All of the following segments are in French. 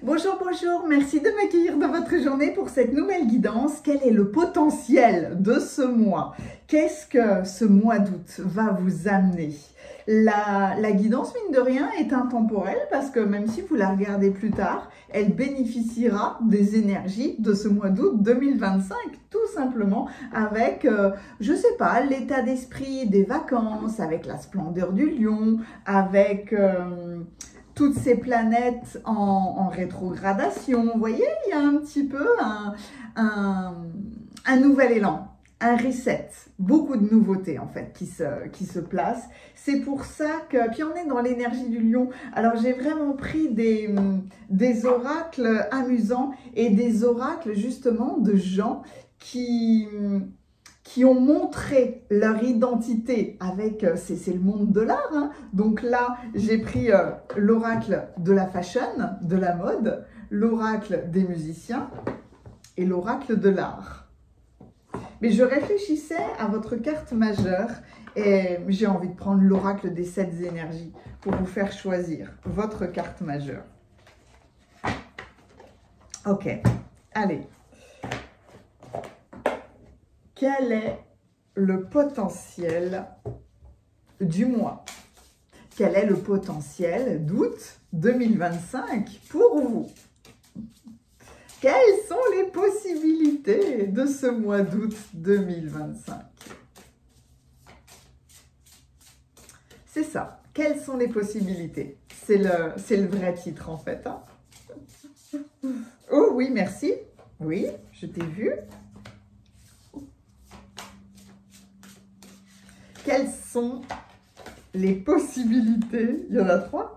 Bonjour, bonjour, merci de m'accueillir dans votre journée pour cette nouvelle guidance. Quel est le potentiel de ce mois? Qu'est-ce que ce mois d'août va vous amener? La guidance, mine de rien, est intemporelle parce que même si vous la regardez plus tard, elle bénéficiera des énergies de ce mois d'août 2025, tout simplement avec, je sais pas, l'état d'esprit des vacances, avec la splendeur du lion, avec toutes ces planètes en rétrogradation. Vous voyez, il y a un petit peu un nouvel élan. Un reset, beaucoup de nouveautés en fait qui se placent. C'est pour ça que, puis on est dans l'énergie du lion. Alors j'ai vraiment pris des oracles amusants et des oracles justement de gens qui ont montré leur identité avec, c'est le monde de l'art. Hein. Donc là, j'ai pris l'oracle de la fashion, de la mode, l'oracle des musiciens et l'oracle de l'art. Mais je réfléchissais à votre carte majeure et j'ai envie de prendre l'oracle des 7 énergies pour vous faire choisir votre carte majeure. Ok, allez. Quel est le potentiel du mois? Quel est le potentiel d'août 2025 pour vous? Quelles sont les possibilités de ce mois d'août 2025? C'est ça. Quelles sont les possibilités? C'est le vrai titre en fait. Hein. Oh oui, merci. Oui, je t'ai vu. Quelles sont les possibilités? Il y en a 3.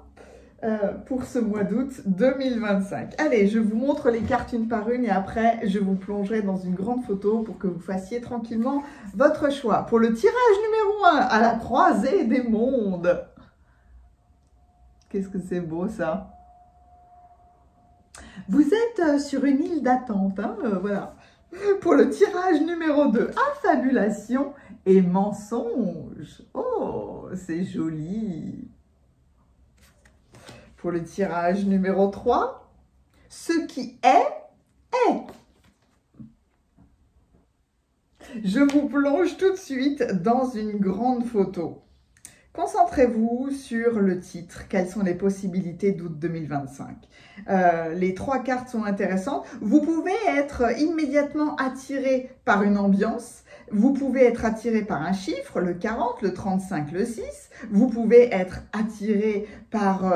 Pour ce mois d'août 2025. Allez, je vous montre les cartes une par une et après, je vous plongerai dans une grande photo pour que vous fassiez tranquillement votre choix. Pour le tirage numéro 1, à la croisée des mondes. Qu'est-ce que c'est beau ça? Vous êtes sur une île d'attente, hein, voilà. Pour le tirage numéro 2, affabulation et mensonge. Oh, c'est joli. Pour le tirage numéro 3, ce qui est, est. Je vous plonge tout de suite dans une grande photo. Concentrez-vous sur le titre. Quelles sont les possibilités d'août 2025? Les 3 cartes sont intéressantes. Vous pouvez être immédiatement attiré par une ambiance. Vous pouvez être attiré par un chiffre, le 40, le 35, le 6. Vous pouvez être attiré par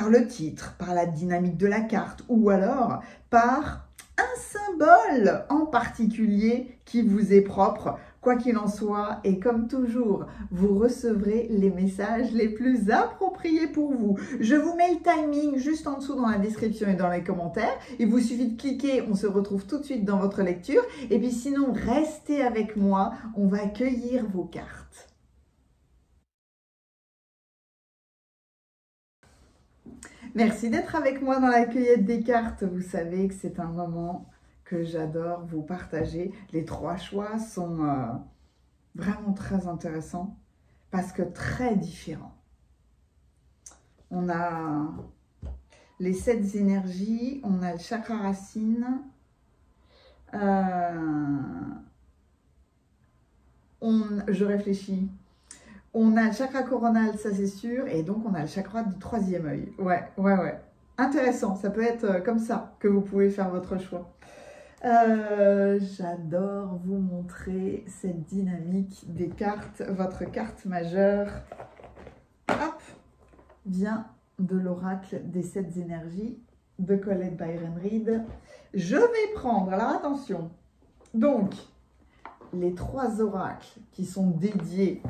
le titre, par la dynamique de la carte ou alors par un symbole en particulier qui vous est propre. Quoi qu'il en soit, et comme toujours, vous recevrez les messages les plus appropriés pour vous. Je vous mets le timing juste en dessous dans la description et dans les commentaires. Il vous suffit de cliquer, on se retrouve tout de suite dans votre lecture. Et puis sinon, restez avec moi, on va cueillir vos cartes. Merci d'être avec moi dans la cueillette des cartes. Vous savez que c'est un moment que j'adore vous partager. Les 3 choix sont vraiment très intéressants parce que très différents. On a les 7 énergies, on a le chakra racine, je réfléchis. On a le chakra coronal, ça c'est sûr, et donc on a le chakra du 3e œil. Ouais. Intéressant, ça peut être comme ça que vous pouvez faire votre choix. J'adore vous montrer cette dynamique des cartes. Votre carte majeure, hop, vient de l'oracle des 7 énergies de Colette Byron Reed. Je vais prendre, alors attention, donc les 3 oracles qui sont dédiés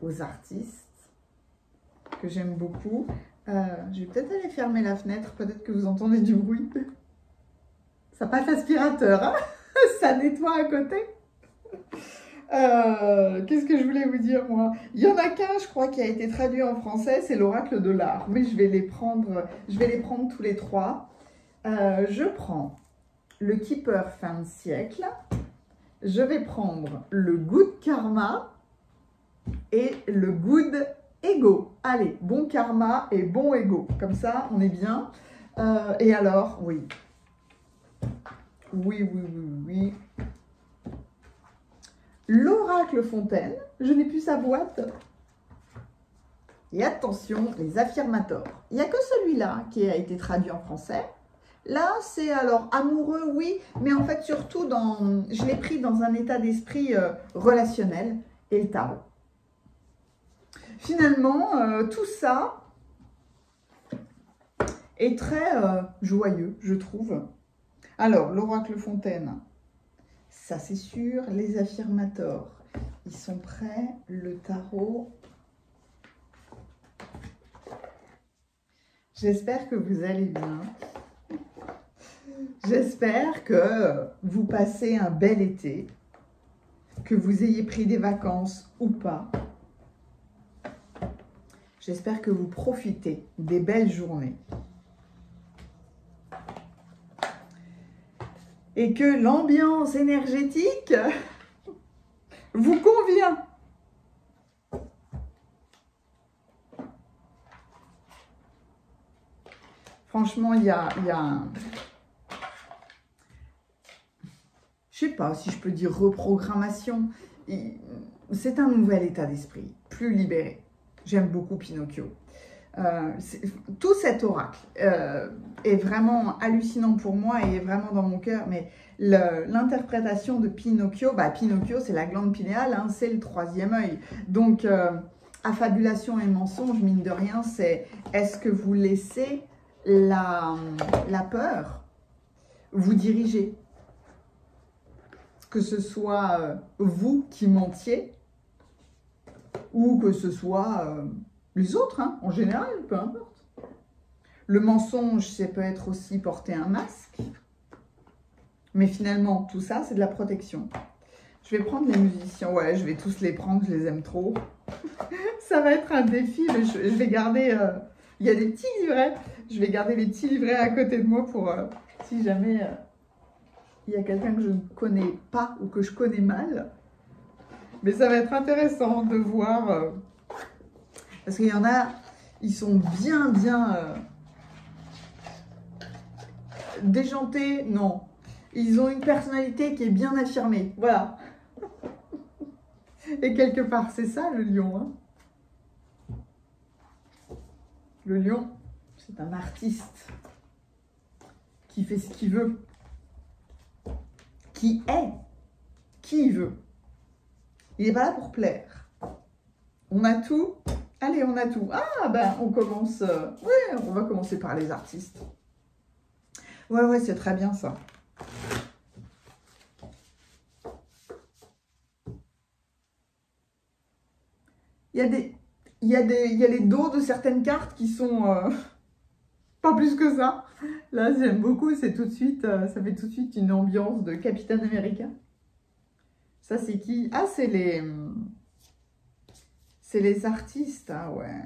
aux artistes, que j'aime beaucoup. Je vais peut-être aller fermer la fenêtre, peut-être que vous entendez du bruit. Ça passe l'aspirateur, hein. Ça nettoie à côté. Qu'est-ce que je voulais vous dire, moi? Il y en a qu'un, je crois, qui a été traduit en français, c'est l'oracle de l'art. Mais je vais les prendre tous les 3. Je prends le Keeper fin de siècle. Je vais prendre le Good Karma et le Good Ego. Allez, bon karma et bon ego. Comme ça, on est bien. Et alors, oui. Oui, oui, oui, oui. L'oracle Fontaine, je n'ai plus sa boîte. Et attention, les affirmateurs. Il n'y a que celui-là qui a été traduit en français. Là, c'est alors amoureux, oui, mais en fait, surtout, je l'ai pris dans un état d'esprit relationnel et le tarot. Finalement, tout ça est très joyeux, je trouve. Alors, l'oracle Fontaine, ça c'est sûr. Les affirmateurs, ils sont prêts. Le tarot. J'espère que vous allez bien. J'espère que vous passez un bel été, que vous ayez pris des vacances ou pas. J'espère que vous profitez des belles journées. Et que l'ambiance énergétique vous convient. Franchement, il y a un... Je ne sais pas si je peux dire reprogrammation. C'est un nouvel état d'esprit, plus libéré. J'aime beaucoup Pinocchio. Tout cet oracle est vraiment hallucinant pour moi et est vraiment dans mon cœur. Mais l'interprétation de Pinocchio, Pinocchio c'est la glande pinéale, hein, c'est le troisième œil. Donc, affabulation et mensonge, mine de rien, c'est est-ce que vous laissez la peur vous diriger? Que ce soit vous qui mentiez ou que ce soit les autres, hein, en général, peu importe. Le mensonge, ça peut être aussi porter un masque. Mais finalement, tout ça, c'est de la protection. Je vais prendre les musiciens. Ouais, je vais tous les prendre, je les aime trop. Ça va être un défi, mais je vais garder... il y a des petits livrets. Je vais garder les petits livrets à côté de moi pour si jamais il y a quelqu'un que je ne connais pas ou que je connais mal. Mais ça va être intéressant de voir... parce qu'il y en a, ils sont bien déjantés, non. Ils ont une personnalité qui est bien affirmée, voilà. Et quelque part, c'est ça le lion. Hein. Le lion, c'est un artiste qui fait ce qu'il veut, qui est qui il veut. Il n'est pas là pour plaire. On a tout. Allez, on a tout. Ah, on commence... ouais, on va commencer par les artistes. Ouais, c'est très bien ça. Il y a les dos de certaines cartes qui sont pas plus que ça. Là, j'aime beaucoup. C'est tout de suite, ça fait tout de suite une ambiance de Capitaine America. Ça, c'est qui? Ah, c'est les artistes. Ah ouais.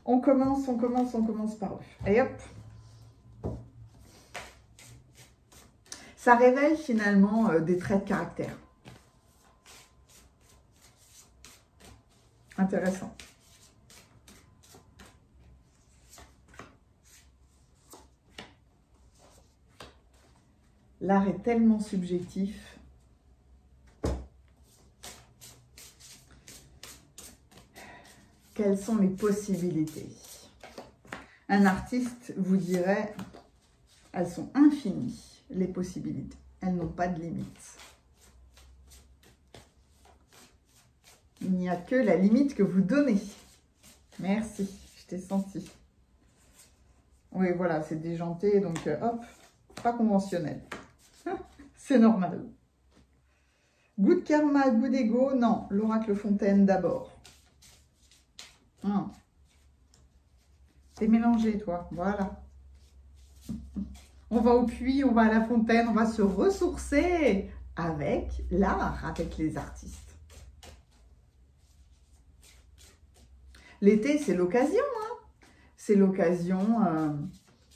On commence par eux. Et hop. Ça révèle finalement des traits de caractère. Intéressant. L'art est tellement subjectif. Quelles sont les possibilités? Un artiste vous dirait, elles sont infinies, les possibilités. Elles n'ont pas de limite. Il n'y a que la limite que vous donnez. Merci, je t'ai senti. Oui, voilà, c'est déjanté, donc hop, pas conventionnel. C'est normal. Goût de karma, goût d'ego, non. L'oracle Fontaine d'abord. T'es mélangé, toi. Voilà. On va au puits, on va à la fontaine, on va se ressourcer avec l'art, avec les artistes. L'été, c'est l'occasion. Hein. C'est l'occasion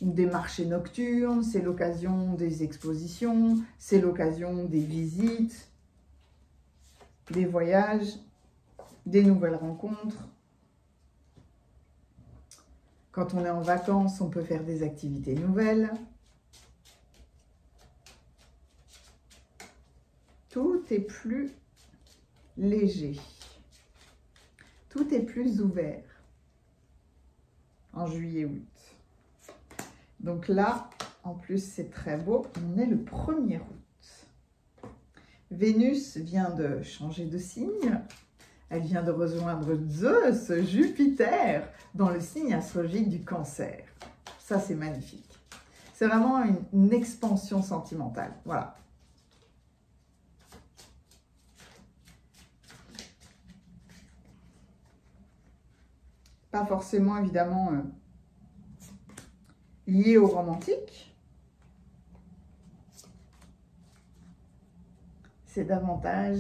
des marchés nocturnes, c'est l'occasion des expositions, c'est l'occasion des visites, des voyages, des nouvelles rencontres. Quand on est en vacances, on peut faire des activités nouvelles. Tout est plus léger. Tout est plus ouvert en juillet-août. Donc là, en plus, c'est très beau. On est le 1er août. Vénus vient de changer de signe. Elle vient de rejoindre Zeus, Jupiter, dans le signe astrologique du Cancer. Ça, c'est magnifique. C'est vraiment une expansion sentimentale. Voilà. Pas forcément, évidemment, lié au romantique. C'est davantage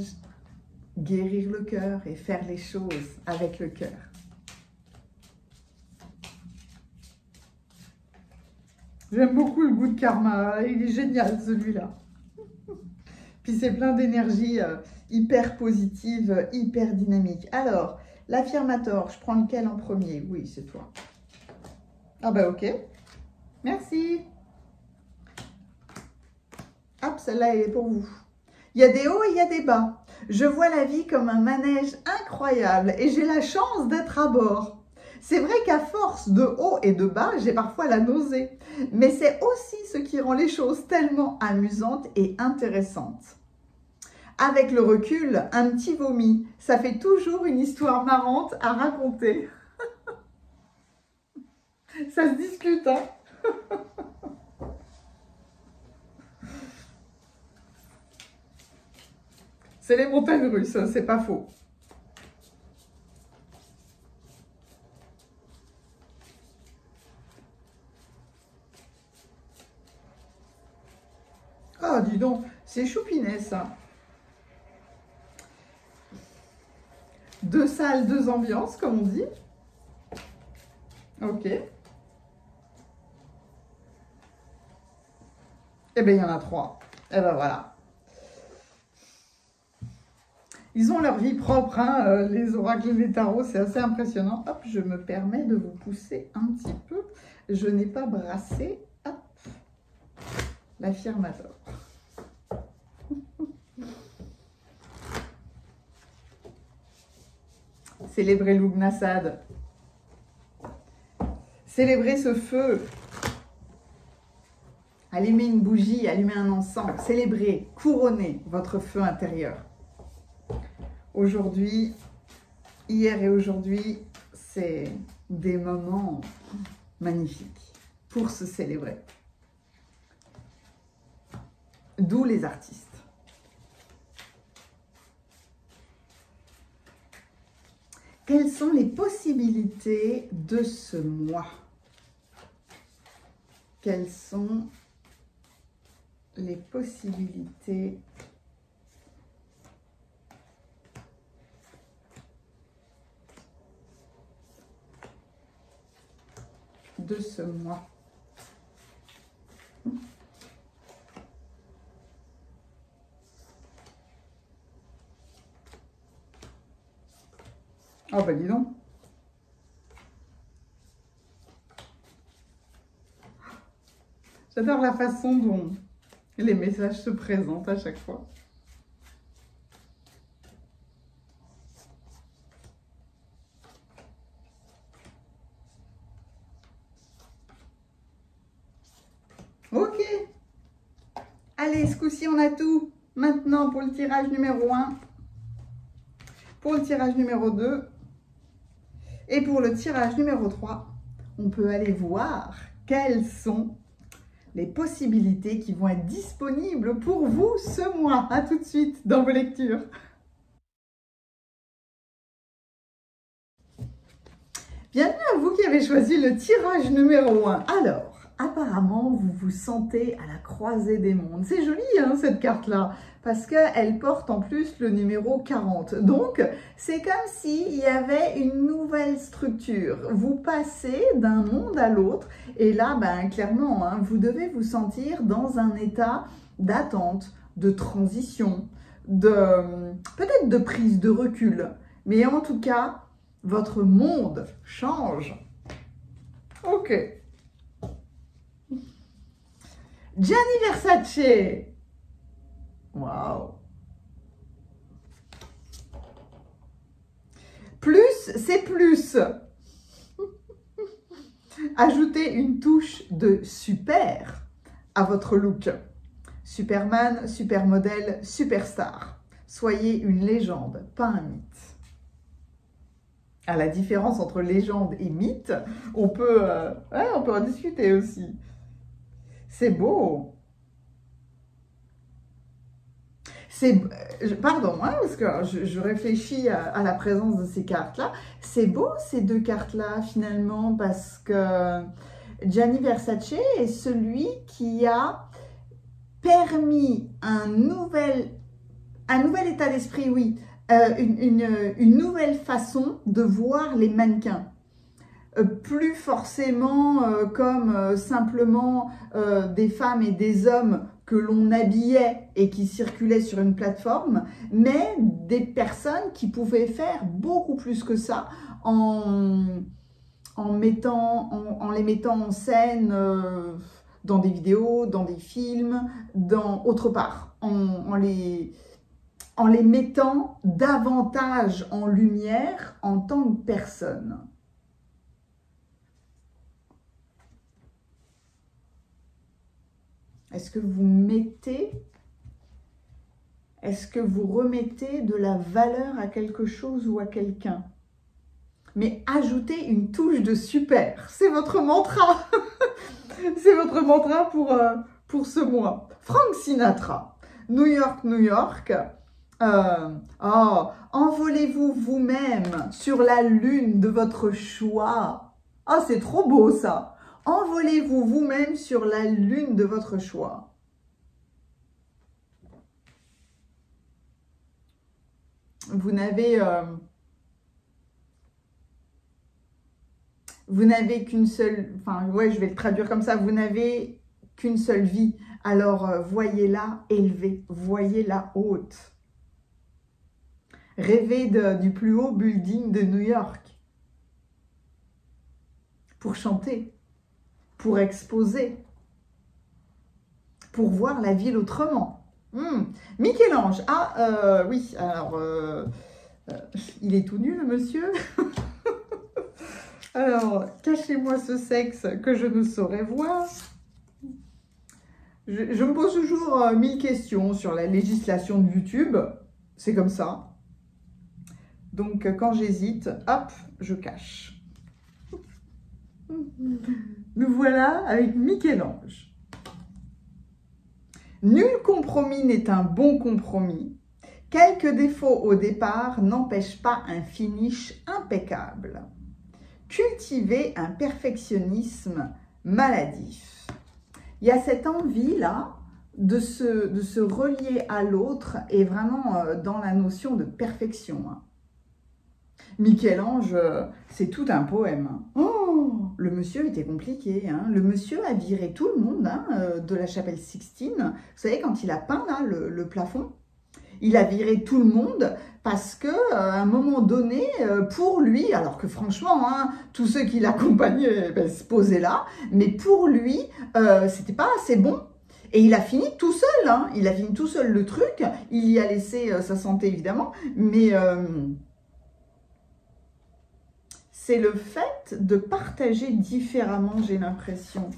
guérir le cœur et faire les choses avec le cœur. J'aime beaucoup le goût de karma, il est génial celui-là. Puis c'est plein d'énergie hyper positive, hyper dynamique. Alors, l'affirmateur, je prends lequel en premier? Oui, c'est toi. Ah bah ok, merci. Hop, celle-là, elle est pour vous. Il y a des hauts et il y a des bas. Je vois la vie comme un manège incroyable et j'ai la chance d'être à bord. C'est vrai qu'à force de hauts et de bas, j'ai parfois la nausée. Mais c'est aussi ce qui rend les choses tellement amusantes et intéressantes. Avec le recul, un petit vomi, ça fait toujours une histoire marrante à raconter. Ça se discute, hein? C'est les montagnes russes, c'est pas faux. Ah, dis donc, c'est choupinet, ça. 2 salles, 2 ambiances, comme on dit. Ok. Eh bien, il y en a 3. Eh ben voilà. Ils ont leur vie propre, hein, les oracles et les tarots, c'est assez impressionnant. Hop, je me permets de vous pousser un petit peu. Je n'ai pas brassé, hop, l'affirmateur. Célébrez l'Ugnasad. Célébrez ce feu. Allumez une bougie, allumez un encens. Célébrez, couronnez votre feu intérieur. Aujourd'hui, hier et aujourd'hui, c'est des moments magnifiques pour se célébrer. D'où les artistes. Quelles sont les possibilités de ce mois? Quelles sont les possibilités de ce mois? Oh bah dis donc. J'adore la façon dont les messages se présentent à chaque fois. Ok. Allez, ce coup-ci, on a tout. Maintenant, pour le tirage numéro 1, pour le tirage numéro 2 et pour le tirage numéro 3, on peut aller voir quelles sont les possibilités qui vont être disponibles pour vous ce mois. À tout de suite dans vos lectures. Bienvenue à vous qui avez choisi le tirage numéro 1. Alors, apparemment, vous vous sentez à la croisée des mondes. C'est joli, hein, cette carte-là, parce qu'elle porte en plus le numéro 40. Donc, c'est comme s'il y avait une nouvelle structure. Vous passez d'un monde à l'autre, et là, ben, clairement, hein, vous devez vous sentir dans un état d'attente, de transition, peut-être de prise de recul. Mais en tout cas, votre monde change. Ok. Gianni Versace. Waouh. Plus, c'est plus. Ajoutez une touche de super à votre look. Superman, supermodèle, superstar. Soyez une légende, pas un mythe. À la différence entre légende et mythe, on peut en discuter aussi. C'est beau. Pardon, hein, parce que je réfléchis à la présence de ces cartes-là. C'est beau ces deux cartes-là finalement parce que Gianni Versace est celui qui a permis un nouvel état d'esprit, oui, une nouvelle façon de voir les mannequins. Plus forcément comme simplement des femmes et des hommes que l'on habillait et qui circulaient sur une plateforme, mais des personnes qui pouvaient faire beaucoup plus que ça en les mettant en scène dans des vidéos, dans des films, autre part, en les mettant davantage en lumière en tant que personne. Est-ce que vous remettez de la valeur à quelque chose ou à quelqu'un? Mais ajoutez une touche de super. C'est votre mantra. C'est votre mantra pour ce mois. Frank Sinatra. New York, New York. Envolez-vous vous-même sur la lune de votre choix. Ah, c'est trop beau ça. Envolez-vous vous-même sur la lune de votre choix. Vous n'avez qu'une seule, enfin ouais, je vais le traduire comme ça, vous n'avez qu'une seule vie. Alors voyez-la élevée, voyez-la haute. Rêvez du plus haut building de New York pour chanter, pour exposer, pour voir la ville autrement. Michel-Ange, oui, alors, il est tout nu le monsieur. Alors, cachez-moi ce sexe que je ne saurais voir. Je me pose toujours 1000 questions sur la législation de YouTube, c'est comme ça. Donc, quand j'hésite, hop, je cache. Nous voilà avec Michel-Ange. Nul compromis n'est un bon compromis. Quelques défauts au départ n'empêchent pas un finish impeccable. Cultivez un perfectionnisme maladif. Il y a cette envie-là de se relier à l'autre et vraiment dans la notion de perfection. Michel-Ange, c'est tout un poème. Oh, le monsieur était compliqué. Hein. Le monsieur a viré tout le monde de la chapelle Sixtine. Vous savez, quand il a peint là, le plafond, il a viré tout le monde parce que à un moment donné, pour lui, alors que franchement, tous ceux qui l'accompagnaient se posaient là, mais pour lui, c'était pas assez bon. Et il a fini tout seul. Il a fini tout seul le truc. Il y a laissé sa santé évidemment, mais c'est le fait de partager différemment, j'ai l'impression.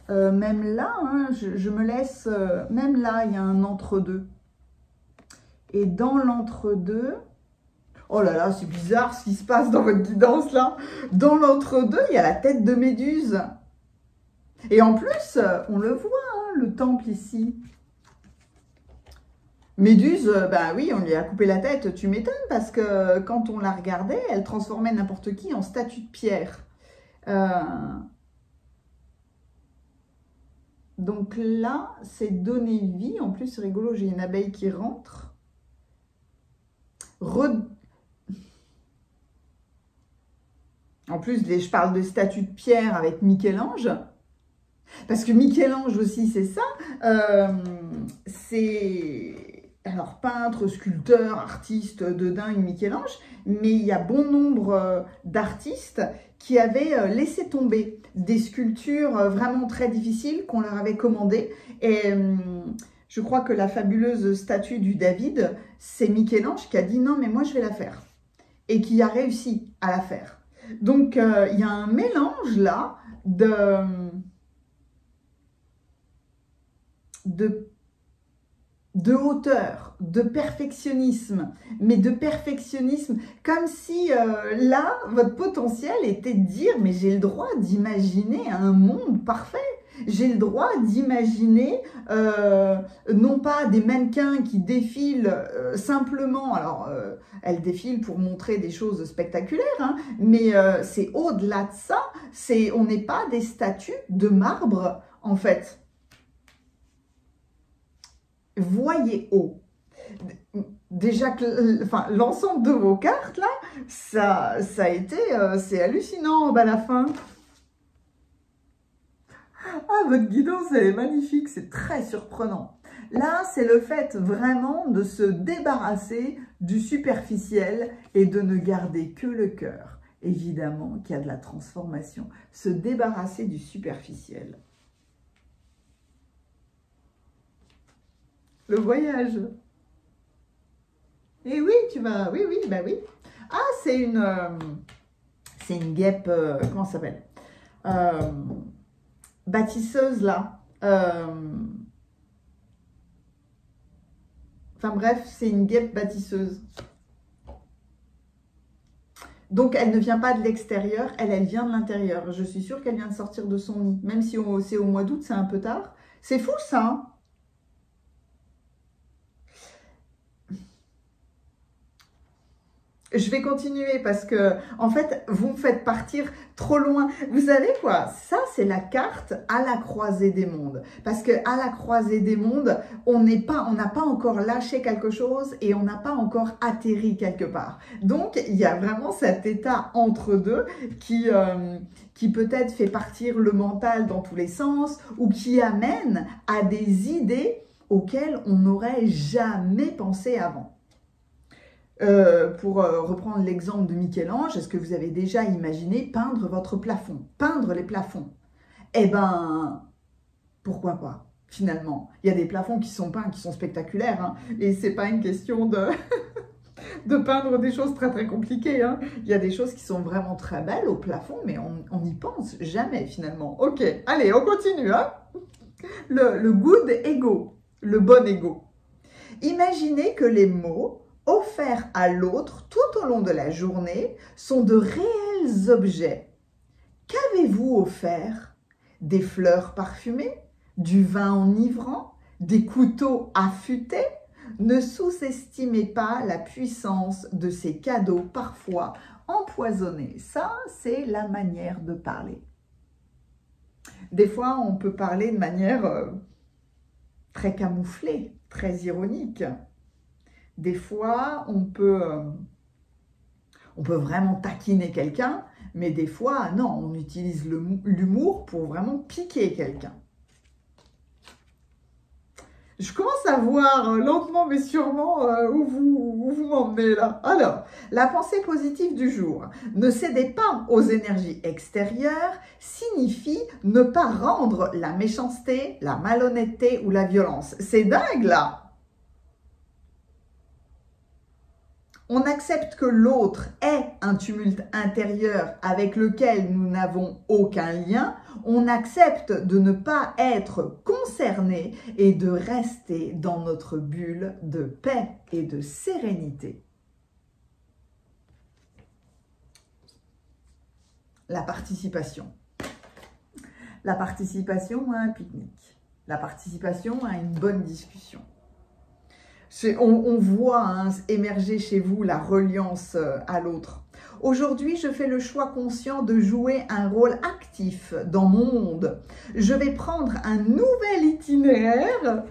Même là, je me laisse... même là, il y a un entre-deux. Et dans l'entre-deux... Oh là là, c'est bizarre ce qui se passe dans votre guidance, là. Dans l'entre-deux, il y a la tête de Méduse. Et en plus, on le voit, le temple ici. Méduse, bah oui, on lui a coupé la tête, tu m'étonnes, parce que quand on la regardait, elle transformait n'importe qui en statue de pierre. Donc là, c'est donner vie. En plus, c'est rigolo, j'ai une abeille qui rentre. En plus, je parle de statue de pierre avec Michel-Ange. Parce que Michel-Ange aussi, c'est ça. C'est, alors, peintre, sculpteur, artiste de dingue, Michel-Ange. Mais il y a bon nombre d'artistes qui avaient laissé tomber des sculptures vraiment très difficiles qu'on leur avait commandées. Et je crois que la fabuleuse statue du David, c'est Michel-Ange qui a dit non, mais moi je vais la faire. Et qui a réussi à la faire. Donc il y a un mélange là de hauteur, de perfectionnisme, mais de perfectionnisme comme si là, votre potentiel était de dire « mais j'ai le droit d'imaginer un monde parfait ». J'ai le droit d'imaginer non pas des mannequins qui défilent simplement, alors elles défilent pour montrer des choses spectaculaires, hein, mais c'est au-delà de ça, on n'est pas des statues de marbre en fait. Voyez haut. Déjà que l'ensemble de vos cartes là, ça a été, c'est hallucinant à la fin. Ah, votre guidance, elle est magnifique, c'est très surprenant. Là, c'est le fait vraiment de se débarrasser du superficiel et de ne garder que le cœur. Évidemment qu'il y a de la transformation. Se débarrasser du superficiel. Le voyage. Et oui, tu vas... Oui, bah oui. Ah, c'est une guêpe... comment ça s'appelle bâtisseuse là. Enfin bref, c'est une guêpe bâtisseuse. Donc elle ne vient pas de l'extérieur, elle vient de l'intérieur. Je suis sûre qu'elle vient de sortir de son nid. Même si c'est au mois d'août, c'est un peu tard. C'est fou ça, hein? Je vais continuer parce que, en fait, vous me faites partir trop loin. Vous savez quoi? Ça, c'est la carte à la croisée des mondes. Parce que à la croisée des mondes, on n'a pas encore lâché quelque chose et on n'a pas encore atterri quelque part. Donc, il y a vraiment cet état entre deux qui peut-être fait partir le mental dans tous les sens ou qui amène à des idées auxquelles on n'aurait jamais pensé avant. Pour reprendre l'exemple de Michel-Ange, est-ce que vous avez déjà imaginé peindre votre plafond, peindre les plafonds? Eh ben, pourquoi pas, finalement? Il y a des plafonds qui sont peints, qui sont spectaculaires, hein, et c'est pas une question de, de peindre des choses très très compliquées. Hein. Il y a des choses qui sont vraiment très belles au plafond, mais on n'y pense jamais, finalement. Ok, allez, on continue. Hein. Le good ego, le bon ego. Imaginez que les mots offerts à l'autre tout au long de la journée sont de réels objets. Qu'avez-vous offert? Des fleurs parfumées? Du vin enivrant? Des couteaux affûtés? Ne sous-estimez pas la puissance de ces cadeaux parfois empoisonnés. Ça, c'est la manière de parler. Des fois, on peut parler de manière très camouflée, très ironique. Des fois, on peut vraiment taquiner quelqu'un, mais des fois, non, on utilise l'humour pour vraiment piquer quelqu'un. Je commence à voir lentement mais sûrement où vous m'emmenez là. Alors, la pensée positive du jour. Ne cédez pas aux énergies extérieures signifie ne pas rendre la méchanceté, la malhonnêteté ou la violence. C'est dingue là! On accepte que l'autre ait un tumulte intérieur avec lequel nous n'avons aucun lien. On accepte de ne pas être concerné et de rester dans notre bulle de paix et de sérénité. La participation. La participation à un pique-nique. La participation à une bonne discussion. On voit hein, émerger chez vous la reliance à l'autre. Aujourd'hui, je fais le choix conscient de jouer un rôle actif dans mon monde. Je vais prendre un nouvel itinéraire.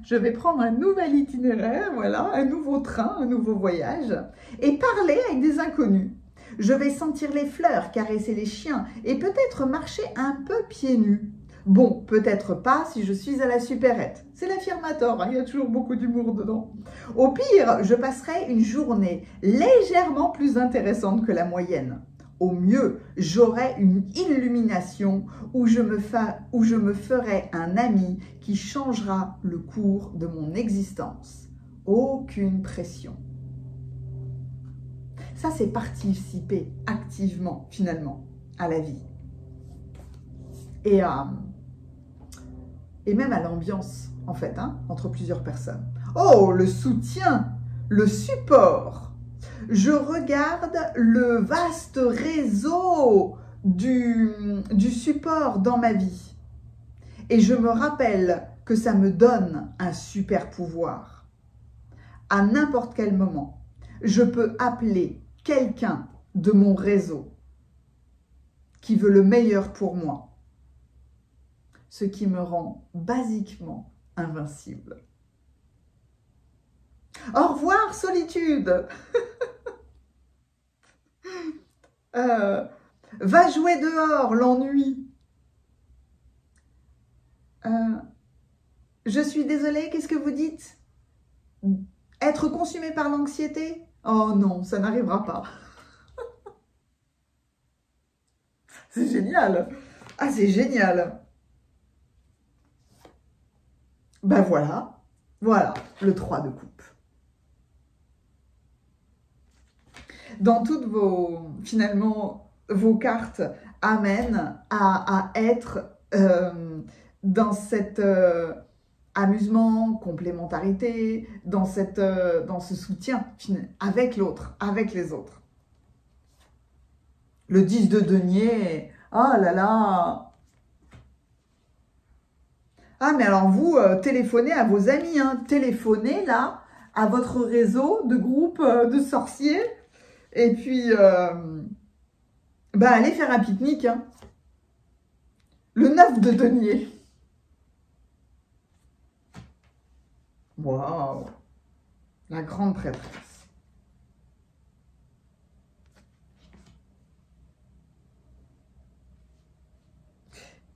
Je vais prendre un nouvel itinéraire, voilà, un nouveau train, un nouveau voyage, et parler avec des inconnus. Je vais sentir les fleurs, caresser les chiens, et peut-être marcher un peu pieds nus. Bon, peut-être pas si je suis à la supérette. C'est l'affirmateur, hein, il y a toujours beaucoup d'humour dedans. Au pire, je passerai une journée légèrement plus intéressante que la moyenne. Au mieux, j'aurai une illumination où je me ferai un ami qui changera le cours de mon existence. Aucune pression. Ça, c'est participer activement, finalement, à la vie. Et même à l'ambiance, en fait, hein, entre plusieurs personnes. Oh, le soutien, le support. Je regarde le vaste réseau du support dans ma vie. Et je me rappelle que ça me donne un super pouvoir. À n'importe quel moment, je peux appeler quelqu'un de mon réseau qui veut le meilleur pour moi. Ce qui me rend basiquement invincible. Au revoir, solitude. Va jouer dehors, l'ennui. Je suis désolée, qu'est-ce que vous dites? Être consumé par l'anxiété? Oh non, ça n'arrivera pas. C'est génial. Ah, c'est génial. Ben voilà, voilà, le 3 de coupe. Dans toutes finalement, vos cartes amènent à être dans cet amusement, complémentarité, dans ce soutien avec l'autre, avec les autres. Le 10 de denier, oh là là. Ah, mais alors vous, téléphonez à vos amis, hein, téléphonez là, à votre réseau de groupe de sorciers, et puis, allez faire un pique-nique, hein. Le 9 de denier. Waouh, la grande prêtresse.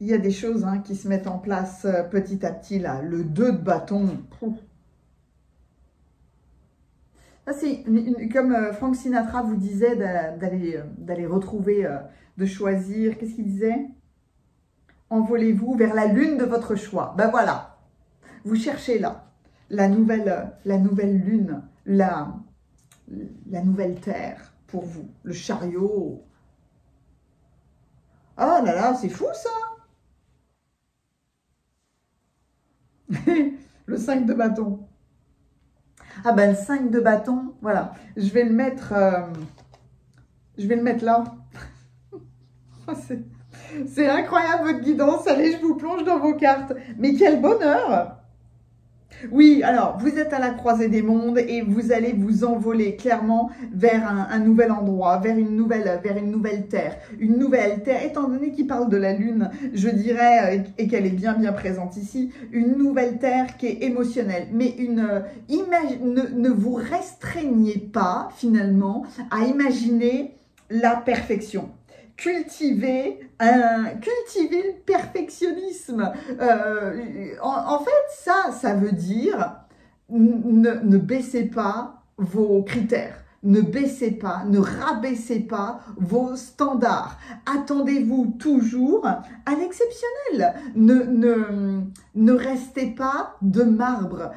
Il y a des choses hein, qui se mettent en place petit à petit, là. Le 2 de bâton. Ça, c'est comme Frank Sinatra vous disait d'aller retrouver, de choisir. Qu'est-ce qu'il disait? Envolez-vous vers la lune de votre choix. Ben voilà, vous cherchez là la nouvelle lune, la nouvelle terre pour vous, le chariot. Oh là là, c'est fou ça. Le 5 de bâton. Ah ben le 5 de bâton, voilà. Je vais le mettre là. C'est incroyable votre guidance. Allez, je vous plonge dans vos cartes. Mais quel bonheur! Oui, alors, vous êtes à la croisée des mondes et vous allez vous envoler clairement vers un nouvel endroit, vers une nouvelle terre. Une nouvelle terre, étant donné qu'il parle de la lune, je dirais, et qu'elle est bien présente ici, une nouvelle terre qui est émotionnelle. Mais ne vous restreignez pas, finalement, à imaginer la perfection. Cultiver le perfectionnisme. En fait, ça veut dire ne baissez pas vos critères. Ne baissez pas, ne rabaissez pas vos standards. Attendez-vous toujours à l'exceptionnel. Ne restez pas de marbre.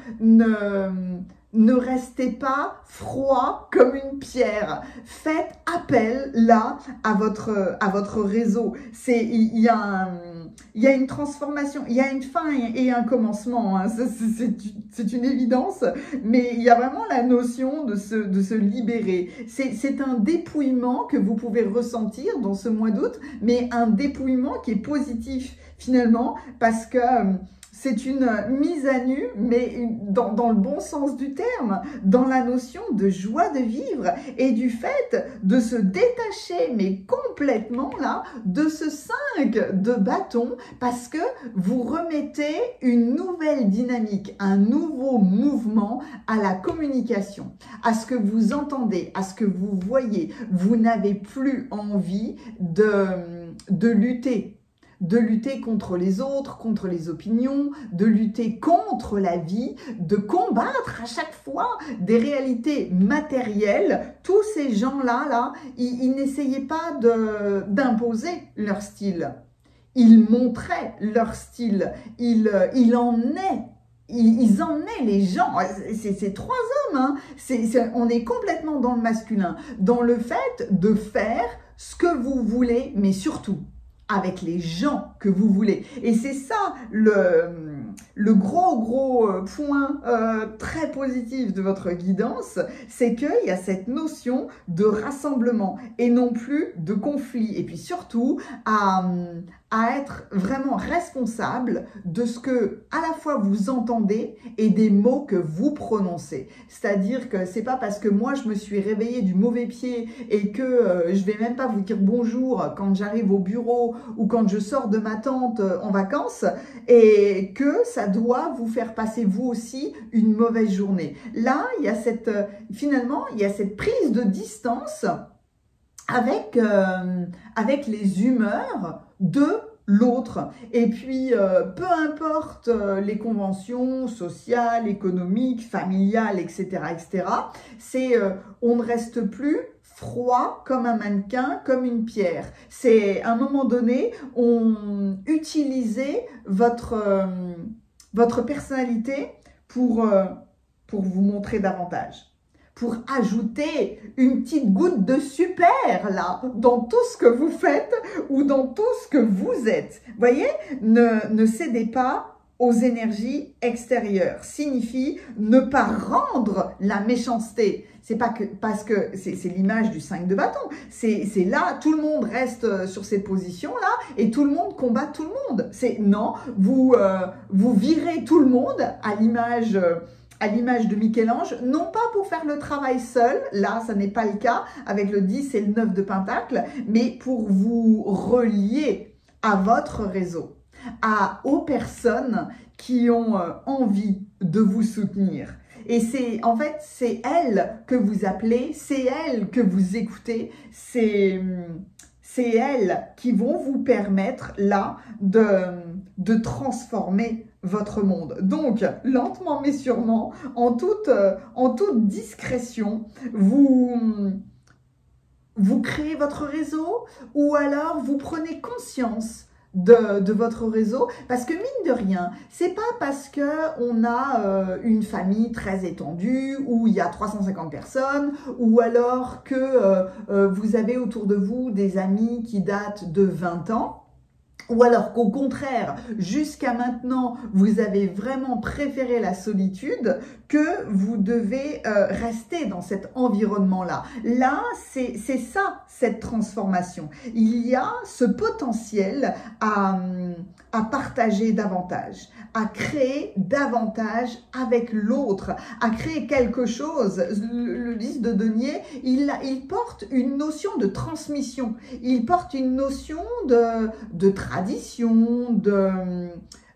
Ne restez pas froid comme une pierre. Faites appel là à votre réseau. Il y a une transformation, il y a une fin et un commencement. Hein. C'est une évidence, mais il y a vraiment la notion de se libérer. C'est un dépouillement que vous pouvez ressentir dans ce mois d'août, mais un dépouillement qui est positif finalement parce que c'est une mise à nu, mais dans le bon sens du terme, dans la notion de joie de vivre et du fait de se détacher, mais complètement là, de ce 5 de bâton, parce que vous remettez une nouvelle dynamique, un nouveau mouvement à la communication, à ce que vous entendez, à ce que vous voyez. Vous n'avez plus envie de lutter contre les autres, contre les opinions, de lutter contre la vie, de combattre à chaque fois des réalités matérielles. Tous ces gens-là, ils n'essayaient pas d'imposer leur style. Ils montraient leur style. Ils emmenaient les gens. C'est trois hommes. Hein. On est complètement dans le masculin. Dans le fait de faire ce que vous voulez, mais surtout avec les gens que vous voulez. Et c'est ça le gros point très positif de votre guidance, c'est qu'il y a cette notion de rassemblement et non plus de conflit. Et puis surtout, à être vraiment responsable de ce que à la fois vous entendez et des mots que vous prononcez. C'est-à-dire que c'est pas parce que moi je me suis réveillée du mauvais pied et que je vais même pas vous dire bonjour quand j'arrive au bureau ou quand je sors de ma tente en vacances et que ça doit vous faire passer vous aussi une mauvaise journée. Là, il y a finalement, il y a cette prise de distance avec les humeurs de l'autre. Et puis, peu importe les conventions sociales, économiques, familiales, etc., on ne reste plus froid comme un mannequin, comme une pierre. C'est, à un moment donné, on utilisait votre personnalité pour vous montrer davantage, pour ajouter une petite goutte de super là, dans tout ce que vous faites ou dans tout ce que vous êtes. Voyez, ne cédez pas aux énergies extérieures. Signifie ne pas rendre la méchanceté. C'est pas que parce que c'est l'image du 5 de bâton. C'est là, tout le monde reste sur cette position-là et tout le monde combat tout le monde. Non, vous virez tout le monde à l'image de Michel-Ange, non pas pour faire le travail seul, là ça n'est pas le cas avec le 10 et le 9 de Pentacle, mais pour vous relier à votre réseau, aux personnes qui ont envie de vous soutenir. Et en fait, c'est elles que vous appelez, c'est elles que vous écoutez, c'est elles qui vont vous permettre là de transformer votre monde. Donc, lentement mais sûrement, en toute discrétion, vous créez votre réseau ou alors vous prenez conscience de votre réseau, parce que mine de rien, c'est pas parce que on a une famille très étendue où il y a 350 personnes ou alors que vous avez autour de vous des amis qui datent de 20 ans, ou alors qu'au contraire, jusqu'à maintenant, vous avez vraiment préféré la solitude, que vous devez rester dans cet environnement-là. Là, c'est ça, cette transformation. Il y a ce potentiel à partager davantage, à créer davantage avec l'autre, à créer quelque chose. Le 10 de denier, il porte une notion de transmission, il porte une notion de tradition,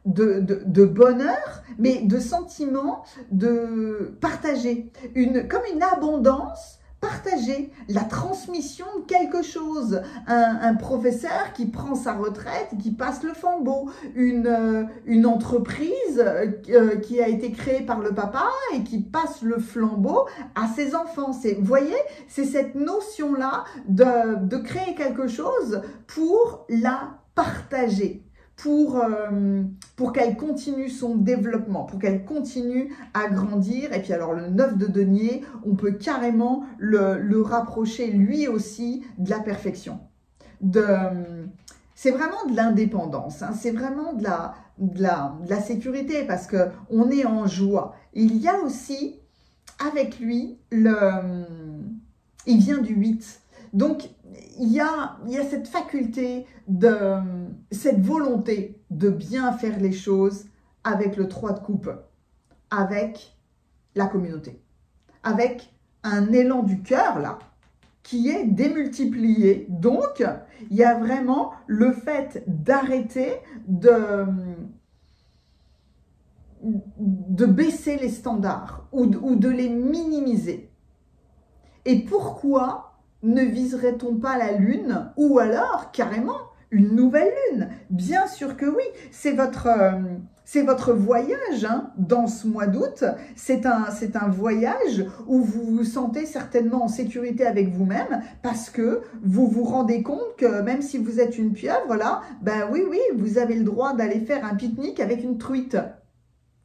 de bonheur, mais de sentiment de partager, comme une abondance partagée, la transmission de quelque chose, un professeur qui prend sa retraite et qui passe le flambeau, une entreprise qui a été créée par le papa et qui passe le flambeau à ses enfants. Vous voyez, c'est cette notion-là de créer quelque chose pour la partager, pour qu'elle continue son développement, pour qu'elle continue à grandir. Et puis alors le 9 de denier, on peut carrément le rapprocher lui aussi de la perfection. C'est vraiment de l'indépendance, hein, c'est vraiment de la sécurité parce qu'on est en joie. Il y a aussi avec lui, il vient du 8. Donc, il y a cette faculté, cette volonté de bien faire les choses avec le 3 de coupe, avec la communauté, avec un élan du cœur là, qui est démultiplié. Donc, il y a vraiment le fait d'arrêter de baisser les standards ou de les minimiser. Et pourquoi ne viserait-on pas la lune ou alors carrément une nouvelle lune? Bien sûr que oui, c'est votre voyage hein, dans ce mois d'août. C'est un voyage où vous vous sentez certainement en sécurité avec vous-même parce que vous vous rendez compte que même si vous êtes une pieuvre, là, ben oui, vous avez le droit d'aller faire un pique-nique avec une truite.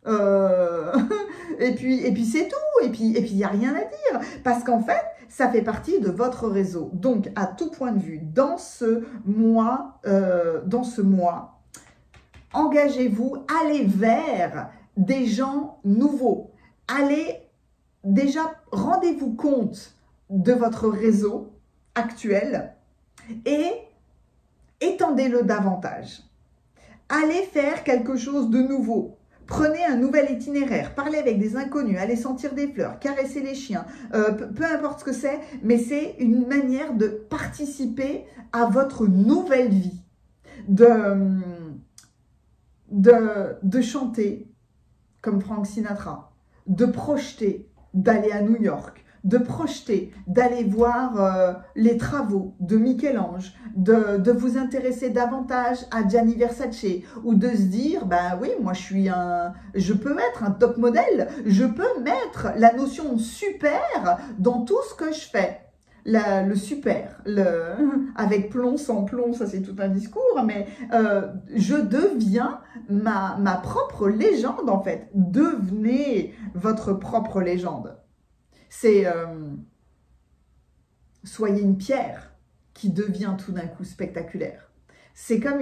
Et puis c'est tout. Et puis il n'y a rien à dire. Parce qu'en fait, ça fait partie de votre réseau. Donc, à tout point de vue, dans ce mois, engagez-vous, allez vers des gens nouveaux. Déjà, rendez-vous compte de votre réseau actuel et étendez-le davantage. Allez faire quelque chose de nouveau. Prenez un nouvel itinéraire, parlez avec des inconnus, allez sentir des fleurs, caresser les chiens, peu importe ce que c'est, mais c'est une manière de participer à votre nouvelle vie, de chanter comme Frank Sinatra, de projeter d'aller à New York, de projeter, d'aller voir les travaux de Michel-Ange, de vous intéresser davantage à Gianni Versace ou de se dire, ben oui, moi je peux être un top modèle, je peux mettre la notion de super dans tout ce que je fais. Le super, avec plomb, sans plomb, ça c'est tout un discours, mais je deviens ma propre légende en fait. Devenez votre propre légende. C'est soyez une pierre qui devient tout d'un coup spectaculaire. C'est comme